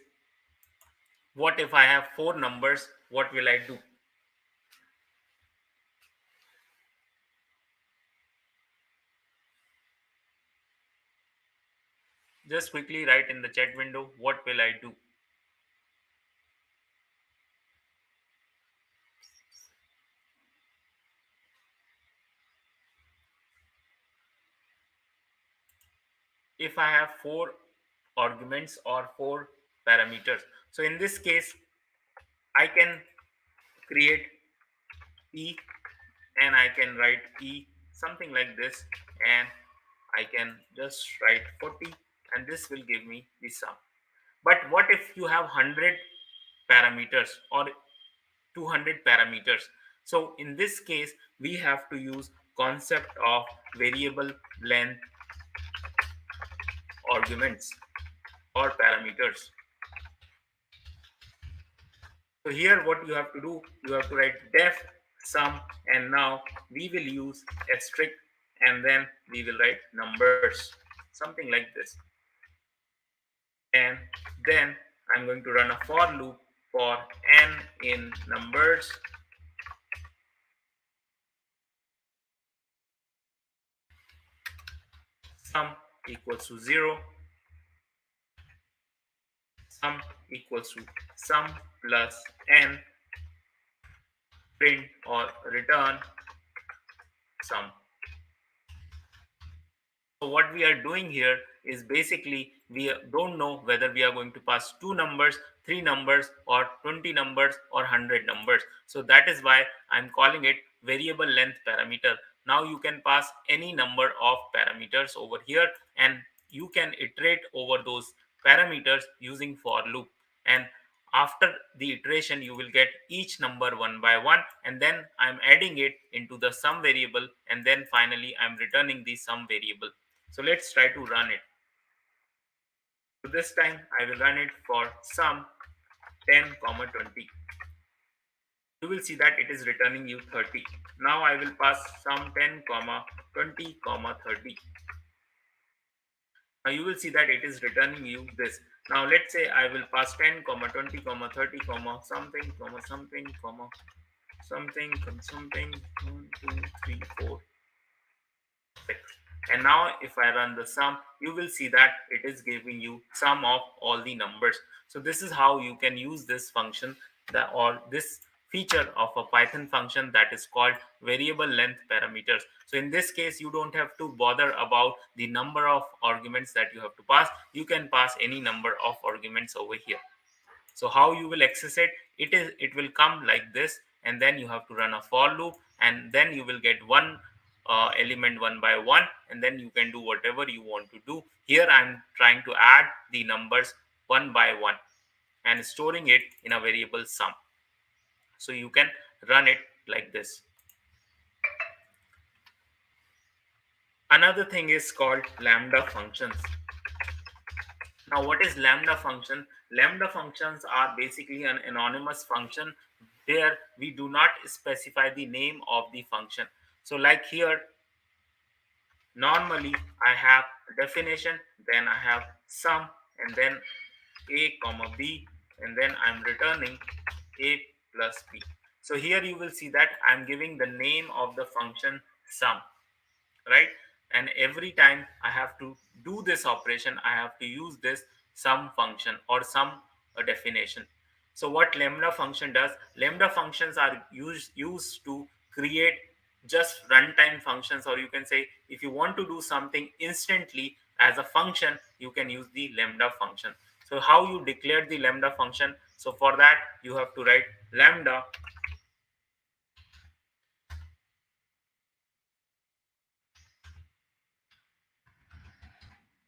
what if I have four numbers? What will I do? Just quickly write in the chat window, what will I do? If I have four arguments or four parameters. So in this case, I can create E, and I can write E something like this, and I can just write 40, and this will give me the sum. But what if you have 100 parameters or 200 parameters? So in this case, we have to use concept of variable length arguments or parameters. So here what you have to do, you have to write def sum, and now we will use asterisk, and then we will write numbers, something like this. And then I'm going to run a for loop for n in numbers, sum equals to 0, sum equals to sum plus n, print or return sum. So what we are doing here is basically we don't know whether we are going to pass two numbers, three numbers, or 20 numbers, or 100 numbers. So that is why I'm calling it variable length parameter. Now you can pass any number of parameters over here, and you can iterate over those parameters using for loop. And after the iteration, you will get each number one by one, and then I'm adding it into the sum variable, and then finally I'm returning the sum variable. So let's try to run it. So this time I will run it for sum 10, 20. You will see that it is returning you 30. Now I will pass sum 10, 20, 30. Now you will see that it is returning you this. Now let's say I will pass 10, 20, 30, something, something, something, something, 1, 2, 3, 4, 6. And now if I run the sum, you will see that it is giving you sum of all the numbers. So this is how you can use this function, that or this feature of a Python function that is called variable length parameters. So in this case, you don't have to bother about the number of arguments that you have to pass. You can pass any number of arguments over here. So how you will access it, it will come like this, and then you have to run a for loop, and then you will get one element one by one, and then you can do whatever you want to do. Here I'm trying to add the numbers one by one and storing it in a variable sum. So you can run it like this. Another thing is called lambda functions. Now, what is lambda function? Lambda functions are basically an anonymous function where we do not specify the name of the function. So like here, normally I have definition, then I have sum, and then a comma b, and then I'm returning a plus b. So here you will see that I'm giving the name of the function sum, right? And every time I have to do this operation, I have to use this sum function or sum definition. So what lambda function does, lambda functions are used to create just runtime functions, or you can say if you want to do something instantly as a function, you can use the lambda function. So how you declare the lambda function? So for that you have to write lambda,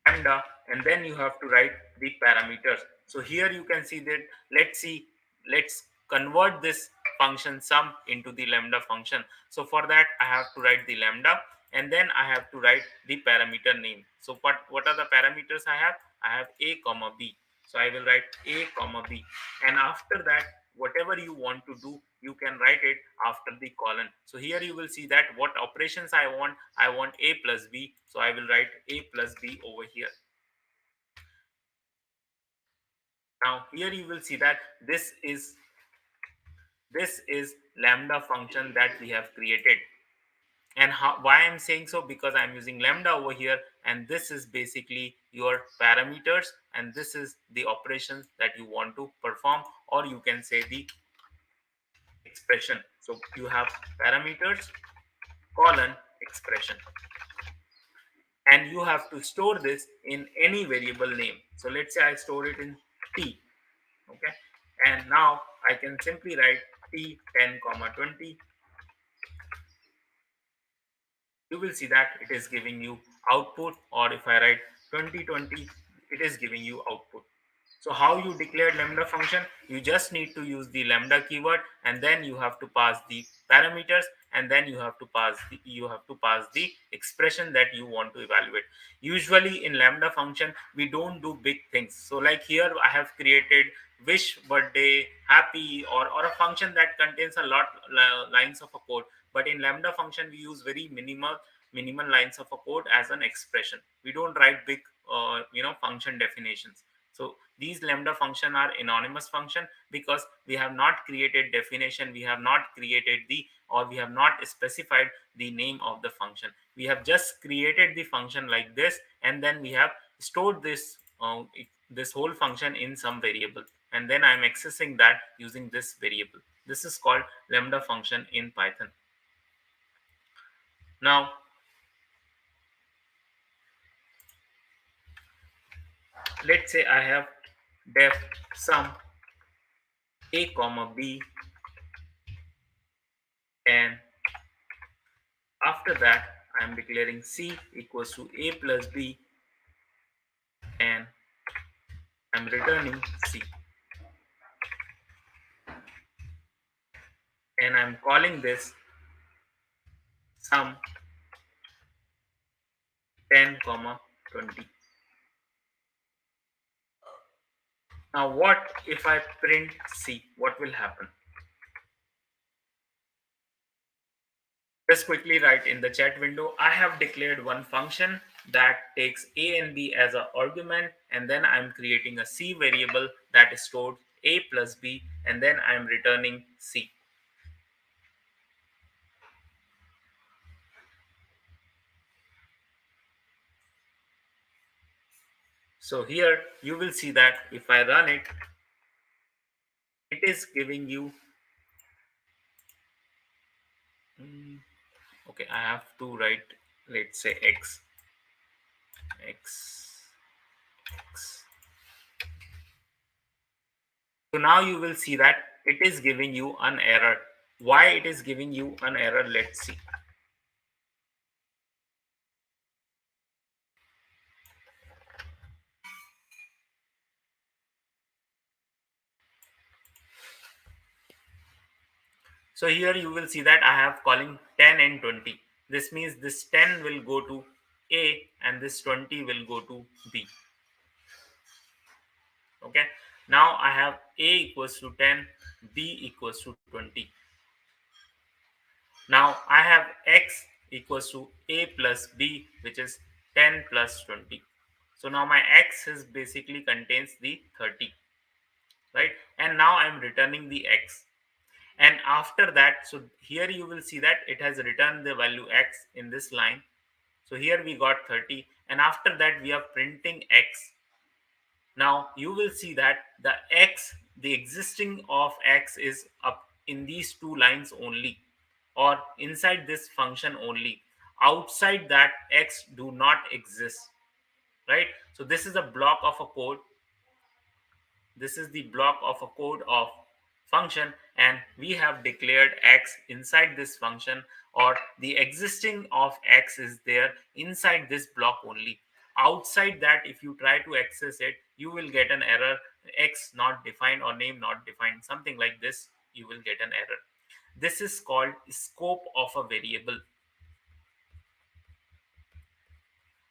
lambda, and then you have to write the parameters. So here you can see that, let's convert this function sum into the lambda function. So for that I have to write the lambda, and then I have to write the parameter name. So what are the parameters I have? I have a comma b. So I will write a comma b, and after that whatever you want to do you can write it after the colon. So here you will see that what operations I want a plus b, so I will write a plus b over here. Now here you will see that this is lambda function that we have created. And why I'm saying so? Because I'm using lambda over here, and this is basically your parameters, and this is the operations that you want to perform, or you can say the expression. So you have parameters colon expression, and you have to store this in any variable name. So let's say I store it in t. Okay, and now I can simply write t 10 comma 20. You will see that it is giving you output, or if I write 2020, it is giving you output. So how you declared lambda function? You just need to use the lambda keyword, and then you have to pass the parameters, and then you have to pass the expression that you want to evaluate. Usually in lambda function we don't do big things. So like here I have created wish, birthday, happy, or a function that contains a lot lines of a code. But in lambda function we use very minimal lines of a code as an expression. We don't write big function definitions. So these lambda function are anonymous function, because we have not created definition, we have not created the, or we have not specified the name of the function. We have just created the function like this, and then we have stored this whole function in some variable, and then I'm accessing that using this variable. This is called lambda function in Python. Now let's say I have def sum a comma b, and after that I'm declaring c equals to a plus b, and I'm returning c, and I'm calling this sum 10 comma 20. Now what if I print c? What will happen? Just quickly write in the chat window, I have declared one function that takes a and b as an argument, and then I'm creating a c variable that is stored a plus b, and then I'm returning c. So here you will see that if I run it, it is giving you okay, I have to write, let's say x x x. So now you will see that it is giving you an error. Why it is giving you an error? Let's see. So here you will see that I have calling 10 and 20. This means this 10 will go to A and this 20 will go to B. Okay. Now I have A equals to 10, B equals to 20. Now I have X equals to A plus B, which is 10 plus 20. So now my X is basically contains the 30, right? And now I'm returning the X. And after that, so here you will see that it has returned the value X in this line. So here we got 30, and after that we are printing X. Now you will see that the X, the existing of X is up in these two lines only, or inside this function only. Outside that X do not exist, right? So this is a block of a code. This is the block of a code of function, and we have declared X inside this function, or the existing of X is there inside this block only. Outside that, if you try to access it, you will get an error, X not defined or name not defined, something like this. you will get an error. This is called scope of a variable.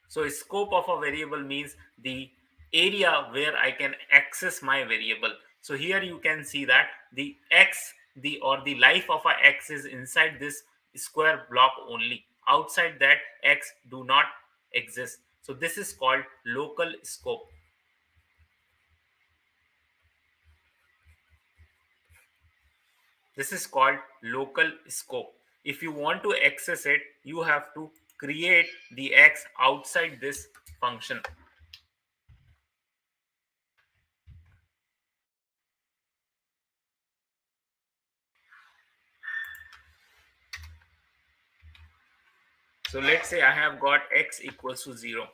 So scope of a variable means the area where I can access my variable. So here you can see that the x, the or the life of a x is inside this square block only. Outside that x do not exist. So this is called local scope. This is called local scope. If you want to access it, you have to create the x outside this function. So let's say I have got x equals to 0.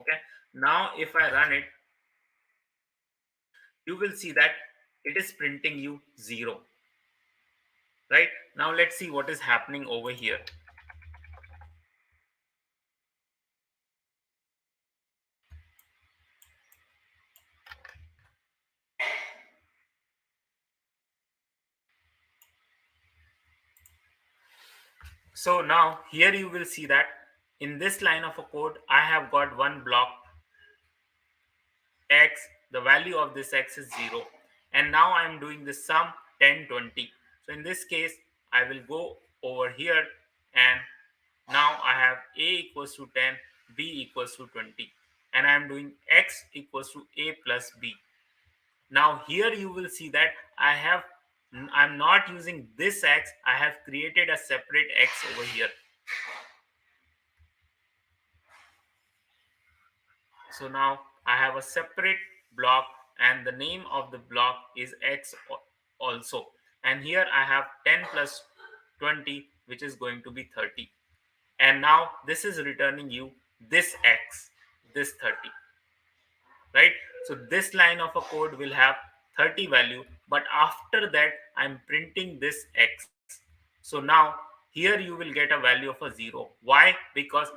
Okay. Now if I run it, you will see that it is printing you 0. Right. Now let's see what is happening over here. So now here you will see that in this line of a code, I have got one block x, the value of this x is 0. And now I'm doing the sum 10, 20. So in this case, I will go over here, and now I have a equals to 10, b equals to 20. And I'm doing x equals to a plus b. Now here you will see that I'm not using this x, I have created a separate x over here. So now I have a separate block, and the name of the block is x also. And here I have 10 plus 20, which is going to be 30. And now this is returning you this x, this 30. Right. So this line of a code will have 30 value, but after that I'm printing this x. So now here you will get a value of a 0. Why? Because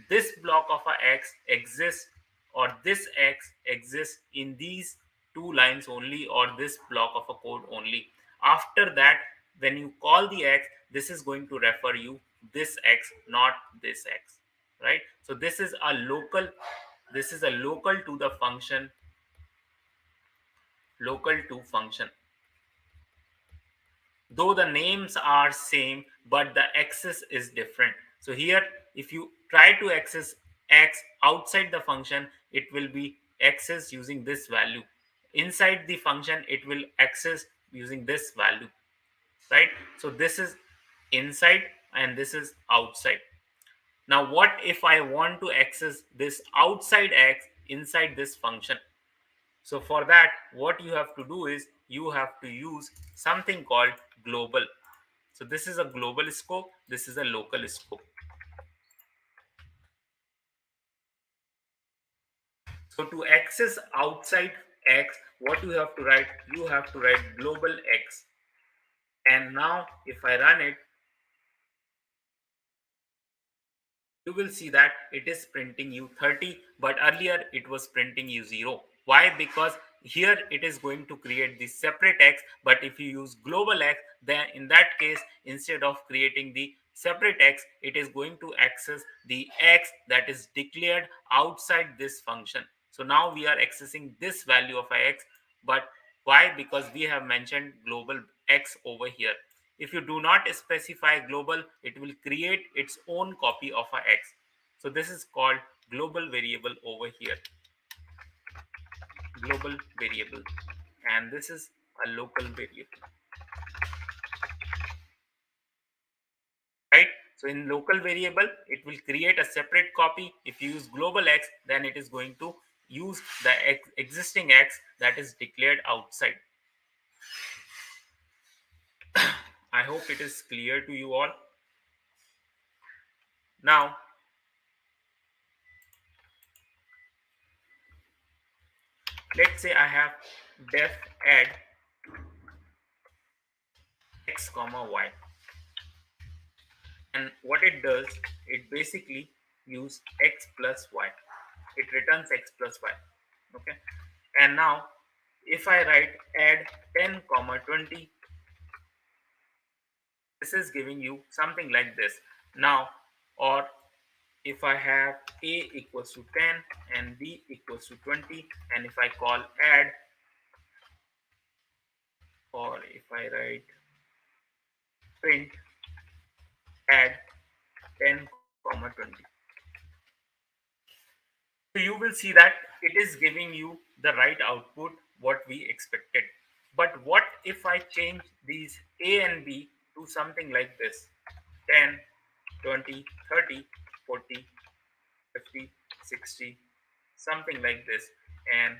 this block of a x exists, or this x exists in these two lines only, or this block of a code only. After that, when you call the x, this is going to refer you this x, not this x. Right. So this is a local to the function, local to function, though the names are same, but the access is different. So here if you try to access x outside the function, it will be access using this value. Inside the function, it will access using this value. Right. So this is inside and this is outside. Now what if I want to access this outside x inside this function? So for that, what you have to do is you have to use something called global. So this is a global scope, this is a local scope. So to access outside x, what you have to write? You have to write global x. And now if I run it, you will see that it is printing you 30, but earlier it was printing you 0. Why? Because here it is going to create the separate x, but if you use global x, then in that case, instead of creating the separate x, it is going to access the x that is declared outside this function. So now we are accessing this value of x, but why? Because we have mentioned global x over here. If you do not specify global, it will create its own copy of a x. So this is called global variable over here. Global variable. And this is a local variable. Right? So in local variable, it will create a separate copy. If you use global x, then it is going to use the existing x that is declared outside. I hope it is clear to you all. Now, let's say I have def add x comma y, and what it does, it basically use x plus y. It returns x plus y. Okay. And now if I write add 10 comma 20, this is giving you something like this. Now, or if I have a equals to 10 and b equals to 20, and if I call add, or if I write print add 10 comma 20, so you will see that it is giving you the right output what we expected. But what if I change these a and b to something like this: 10, 20, 30, 40, 50, 60, something like this, and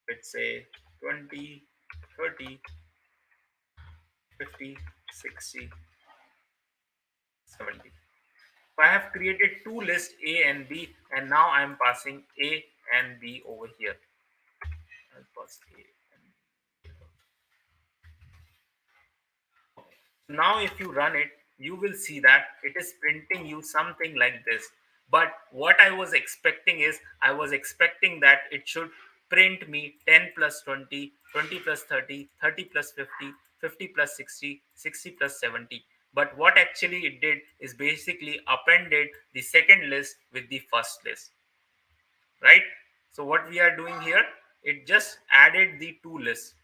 let's say 20, 30, 50, 60, 70. So I have created two lists A and B, and now I'm passing A and B over here. I'll pass A and B. Now if you run it, you will see that it is printing you something like this. But what I was expecting is, I was expecting that it should print me 10 plus 20, 20 plus 30, 30 plus 50, 50 plus 60, 60 plus 70. But what actually it did is basically appended the second list with the first list, right? So what we are doing here, it just added the two lists.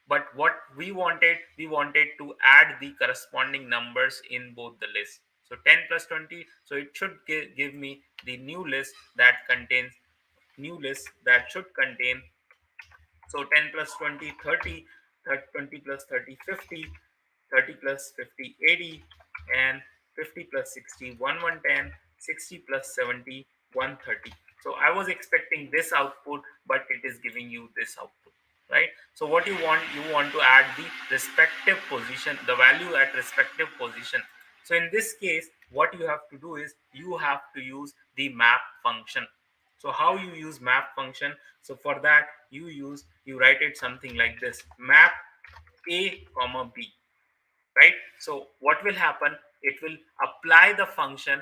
But what we wanted to add the corresponding numbers in both the lists. So 10 plus 20, so it should give me the new list that contains new list that should contain, so 10 plus 20 30, 20 plus 30 50, 30 plus 50 80, and 50 plus 60 110, 60 plus 70 130. So I was expecting this output, but it is giving you this output, right? So what you want to add the respective position, the value at respective position. So in this case, what you have to do is you have to use the map function. So how you use map function? So for that, you write it something like this: map a comma b, right? So what will happen, it will apply the function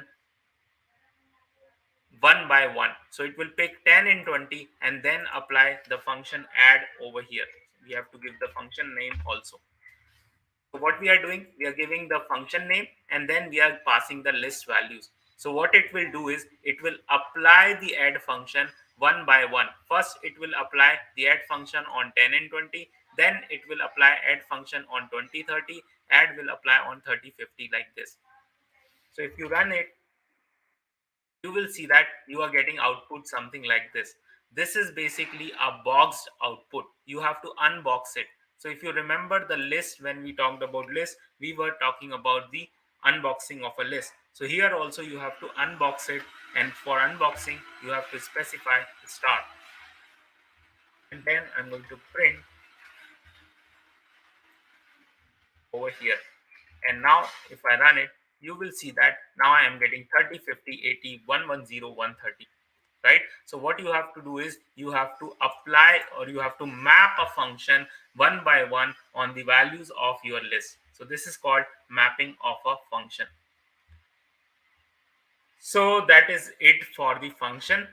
one by one. So it will pick 10 and 20 and then apply the function add over here. We have to give the function name also. So what we are doing, we are giving the function name and then we are passing the list values. So what it will do is it will apply the add function one by one. First, it will apply the add function on 10 and 20. Then it will apply add function on 20 30. Add will apply on 30 50, like this. So if you run it, you will see that you are getting output something like this. This is basically a boxed output. You have to unbox it. So if you remember the list, when we talked about list, we were talking about the unboxing of a list. So here also you have to unbox it, and for unboxing you have to specify start, and then I'm going to print over here. And now if I run it, you will see that now I am getting 30 50 80 110 130, right? So what you have to do is you have to apply, or you have to map a function one by one on the values of your list. So this is called mapping of a function. So that is it for the function.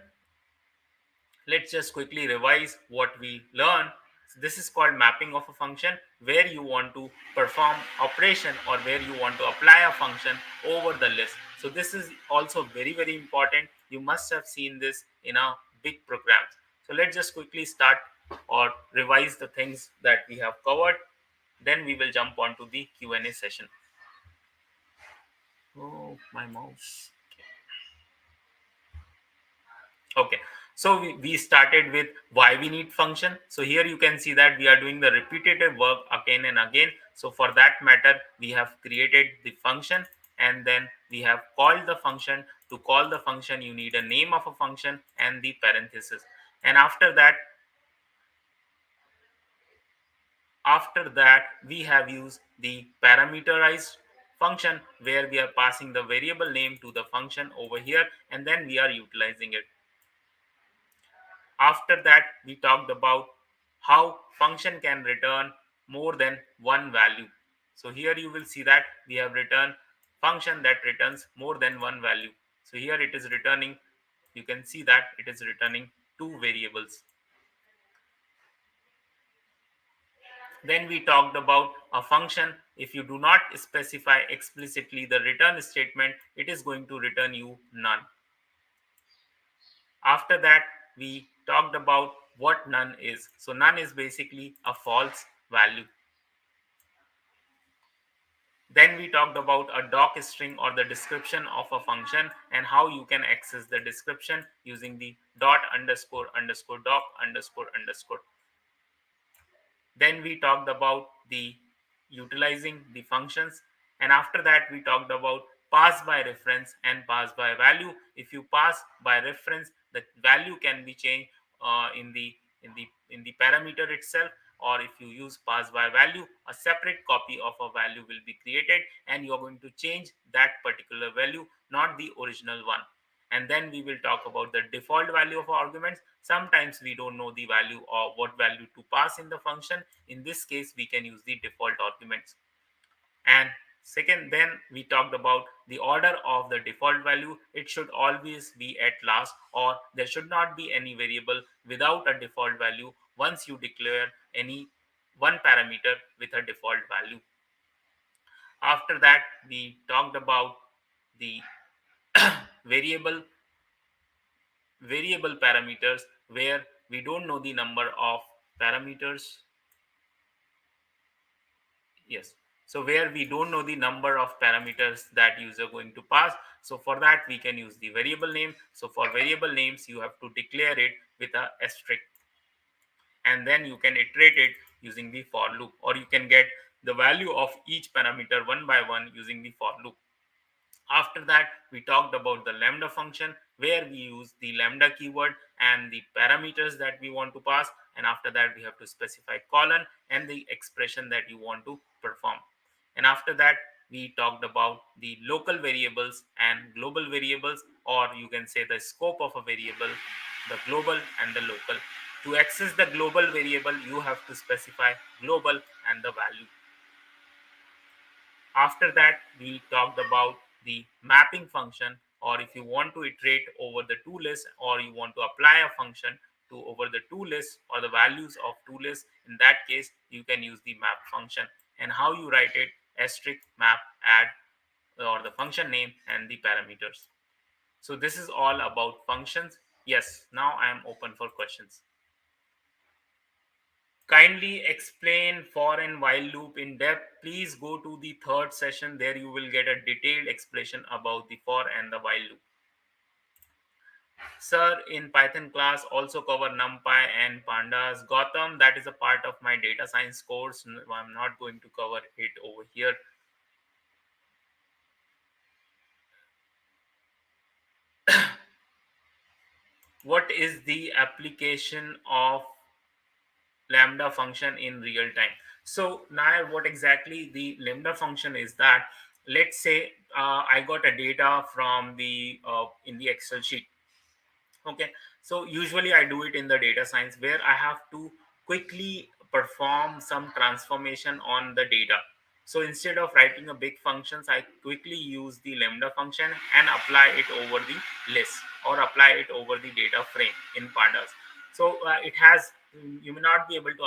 Let's just quickly revise what we learned. So this is called mapping of a function, where you want to perform operation or where you want to apply a function over the list. So this is also very, very important. You must have seen this in a big programs. So let's just quickly start or revise the things that we have covered. Then we will jump on to the Q&A session. Oh, my mouse. Okay, so we started with why we need function. So here you can see that we are doing the repetitive work again and again. So for that matter, we have created the function and then we have called the function. To call the function, you need a name of a function and the parenthesis. And after that, we have used the parameterized function, where we are passing the variable name to the function over here, and then we are utilizing it. After that, we talked about how function can return more than one value. So here you will see that we have returned function that returns more than one value. So here it is returning, you can see that it is returning two variables. Then we talked about a function. If you do not specify explicitly the return statement, it is going to return you none. After that, we talked about what none is. So none is basically a false value. Then we talked about a doc string, or the description of a function, and how you can access the description using the dot underscore underscore doc underscore underscore. Then we talked about the utilizing the functions, and after that we talked about pass by reference and pass by value. If you pass by reference, the value can be changed in the parameter itself, or if you use pass by value, a separate copy of a value will be created, and you are going to change that particular value, not the original one. And then we will talk about the default value of arguments. Sometimes we don't know the value or what value to pass in the function. In this case, we can use the default arguments. And second, then we talked about the order of the default value. It should always be at last, or there should not be any variable without a default value once you declare any one parameter with a default value. After that, we talked about the variable variable parameters, where we don't know the number of parameters. Yes, so where we don't know the number of parameters that user going to pass, so for that we can use the variable name. So for variable names, you have to declare it with a asterisk, and then you can iterate it using the for loop, or you can get the value of each parameter one by one using the for loop. After that, we talked about the lambda function, where we use the lambda keyword and the parameters that we want to pass. And after that, we have to specify colon and the expression that you want to perform. And after that, we talked about the local variables and global variables, or you can say the scope of a variable, the global and the local. To access the global variable, you have to specify global and the value. After that, we talked about the mapping function, or if you want to iterate over the two lists, or you want to apply a function to over the two lists or the values of two lists, in that case, you can use the map function. And how you write it: asterisk map add, or the function name and the parameters. So this is all about functions. Yes, now I am open for questions. Kindly explain for and while loop in depth. Please go to the third session. There you will get a detailed explanation about the for and the while loop. Sir, in Python class also cover NumPy and Pandas. Gotham, that is a part of my data science course. I'm not going to cover it over here. What is the application of lambda function in real time? So now what exactly the lambda function is that, let's say I got a data from the in the Excel sheet. Okay, so usually I do it in the data science, where I have to quickly perform some transformation on the data. So instead of writing a big functions, I quickly use the lambda function and apply it over the list, or apply it over the data frame in pandas. So it has, you may not be able to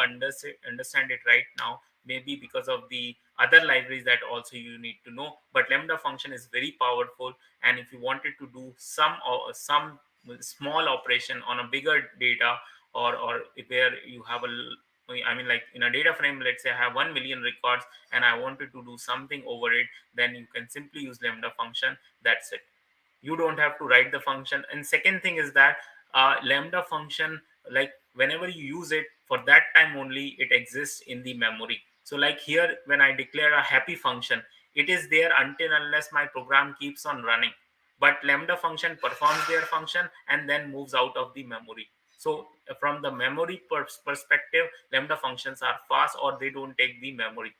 understand it right now, maybe because of the other libraries that also you need to know, but lambda function is very powerful. And if you wanted to do some small operation on a bigger data, or if where you have I mean, like in a data frame, let's say I have 1 million records and I wanted to do something over it, then you can simply use lambda function. That's it. You don't have to write the function. And second thing is that lambda function, like whenever you use it, for that time only it exists in the memory. So like here, when I declare a happy function, it is there until unless my program keeps on running. But lambda function performs their function and then moves out of the memory. So from the memory perspective, lambda functions are fast, or they don't take the memory.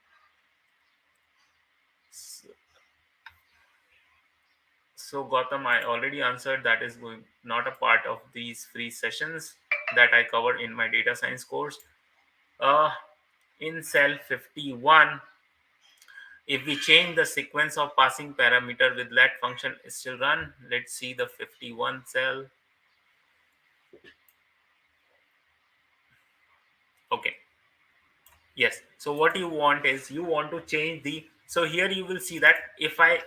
So Gautam, I already answered that is going not a part of these free sessions that I cover in my data science course. Uh, in cell 51, if we change the sequence of passing parameter with let function is still run. Let's see the 51 cell. Okay. Yes. So what you want is you want to change the. So here you will see that if I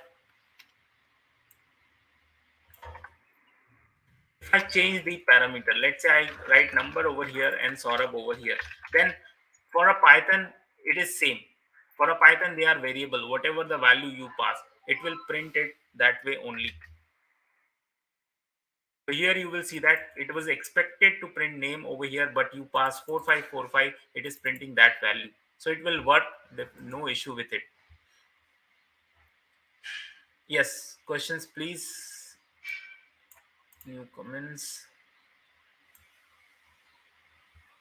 change the parameter, let's say I write number over here and Saurabh over here, then for a Python it is same. For a Python they are variable. Whatever the value you pass, it will print it that way only. So here you will see that it was expected to print name over here, but you pass 4545, it is printing that value. So it will work, no issue with it. Yes, questions please. New comments.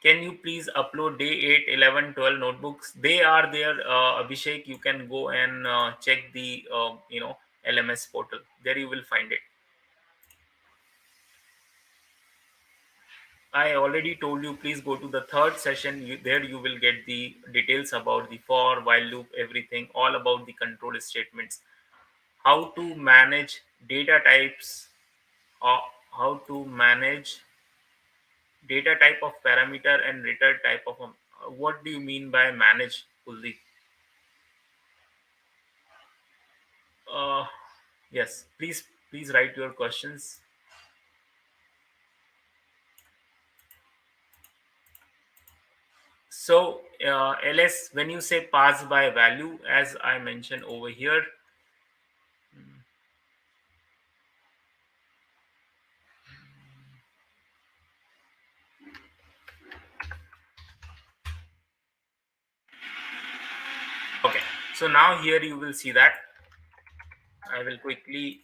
Can you please upload day 8, 11, 12 notebooks? They are there, Abhishek. You can go and check the LMS portal. There you will find it. I already told you, please go to the third session. There you will get the details about the for, while loop, everything, all about the control statements, how to manage data types, or how to manage data type of parameter and return type of. What do you mean by manage, Kuldeep? Uh, yes, please write your questions. So, ls, when you say pass by value, as I mentioned over here. Okay, so now here you will see that I will quickly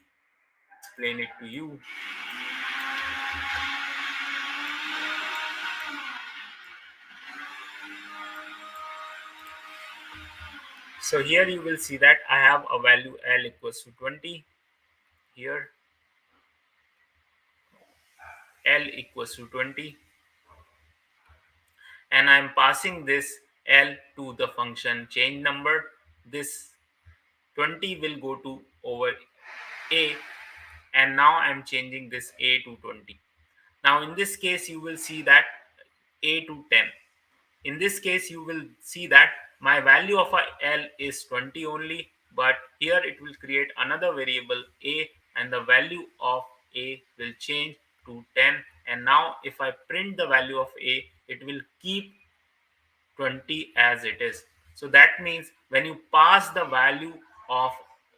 explain it to you. So here you will see that I have a value l equals to 20. Here l equals to 20, and I'm passing this l to the function change number. This 20 will go to over a, and now I'm changing this a to 20. Now in this case you will see that a to 10. In this case you will see that my value of a l is 20 only, but here it will create another variable a, and the value of a will change to 10. And now if I print the value of a, it will keep 20 as it is. So that means when you pass the of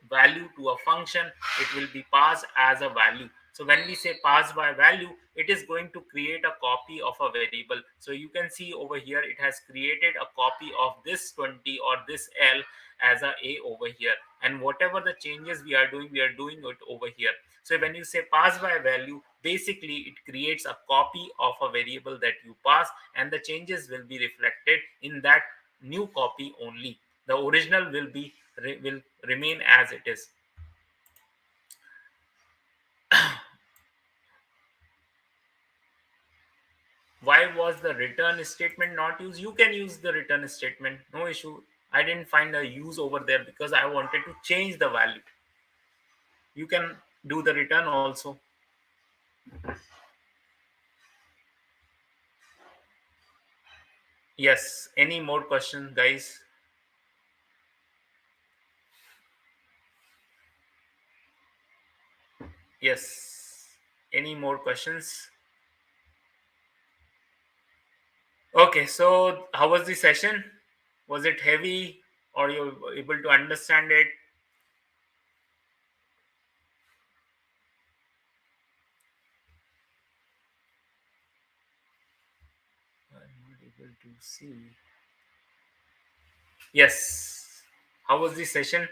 value to a function, it will be passed as a value. So when we say pass by value, it is going to create a copy of a variable. So you can see over here it has created a copy of this 20 or this l as a over here, and whatever the changes we are doing it over here. So when you say pass by value, basically it creates a copy of a variable that you pass, and the changes will be reflected in that new copy only. The original will remain as it is. Why was the return statement not used? You can use the return statement, no issue. I didn't find a use over there because I wanted to change the value. You can do the return also. Yes, any more questions, guys? Yes, any more questions? Okay, so how was the session? Was it heavy, or you were able to understand it? I'm not able to see. Yes. How was the session?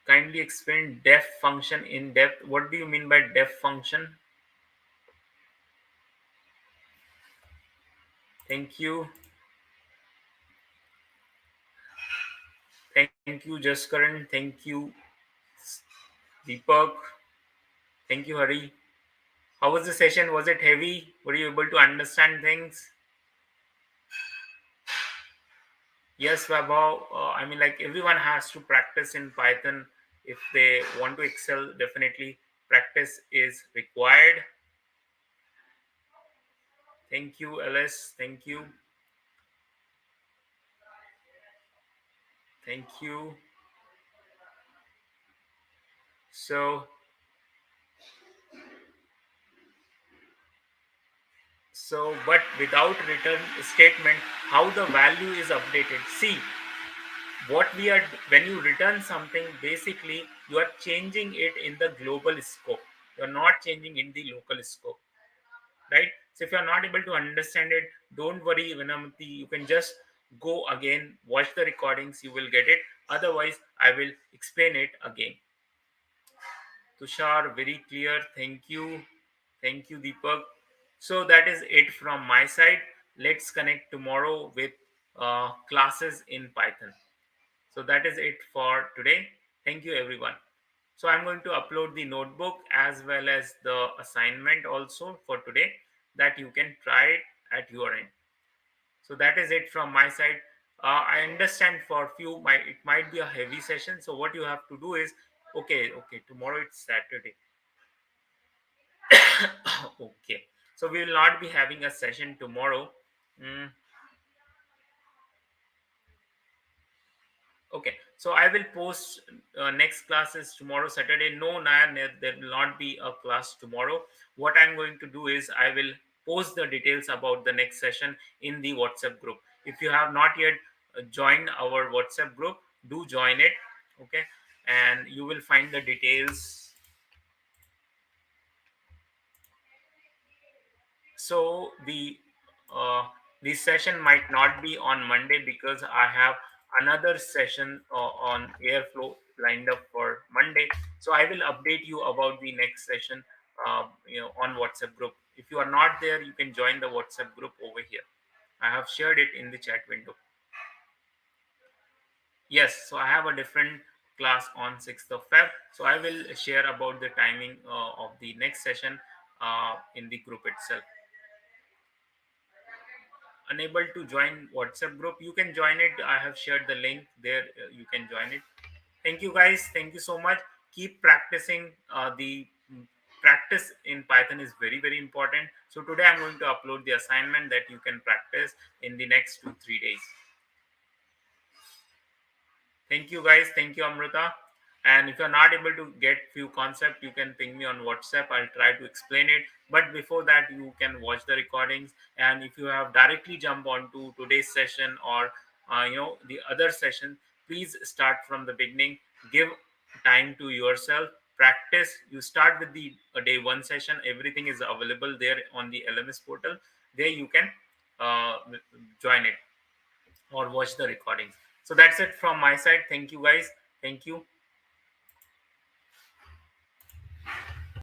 Kindly explain def function in depth. What do you mean by def function? Thank you. Thank you, Jaskaran. Thank you, Deepak. Thank you, Hari. How was the session? Was it heavy? Were you able to understand things? Yes, Vaibhav. I mean, like everyone has to practice in Python if they want to excel. Definitely, practice is required. Thank you, LS. Thank you. Thank you. So, but without return statement, how the value is updated? See, what we are when you return something, basically you are changing it in the global scope. You are not changing in the local scope, right? So if you are not able to understand it, don't worry, Vinamati. You can just go again, watch the recordings, you will get it. Otherwise, I will explain it again. Tushar, very clear. Thank you. Thank you, Deepak. So that is it from my side. Let's connect tomorrow with classes in Python. So that is it for today. Thank you, everyone. So I'm going to upload the notebook as well as the assignment also for today, that you can try it at your end. So that is it from my side. I understand for few, it might be a heavy session. So what you have to do is, okay, tomorrow it's Saturday. Okay, so we will not be having a session tomorrow. Mm, okay, so I will post next classes tomorrow, Saturday. No, Nayan, there will not be a class tomorrow. What I'm going to do is I will post the details about the next session in the WhatsApp group. If you have not yet joined our WhatsApp group, do join it. Okay, and you will find the details. So uh, the session might not be on Monday because I have another session on Airflow lined up for Monday. So I will update you about the next session, on WhatsApp group. If you are not there, you can join the WhatsApp group over here. I have shared it in the chat window. Yes, so I have a different class on 6th of Feb. So I will share about the timing of the next session in the group itself. Unable to join WhatsApp group, you can join it. I have shared the link there. You can join it. Thank you, guys. Thank you so much. Keep practicing. The practice in Python is very, very important. So today I'm going to upload the assignment that you can practice in the next 2-3 days. Thank you, guys. Thank you, Amrita. And if you're not able to get few concept, you can ping me on WhatsApp. I'll try to explain it. But before that, you can watch the recordings. And if you have directly jump onto today's session or the other session, please start from the beginning. Give time to yourself. Practice. You start with the day one session. Everything is available there on the LMS portal. There you can uh, join it or watch the recordings. So that's it from my side. Thank you, guys. Thank you.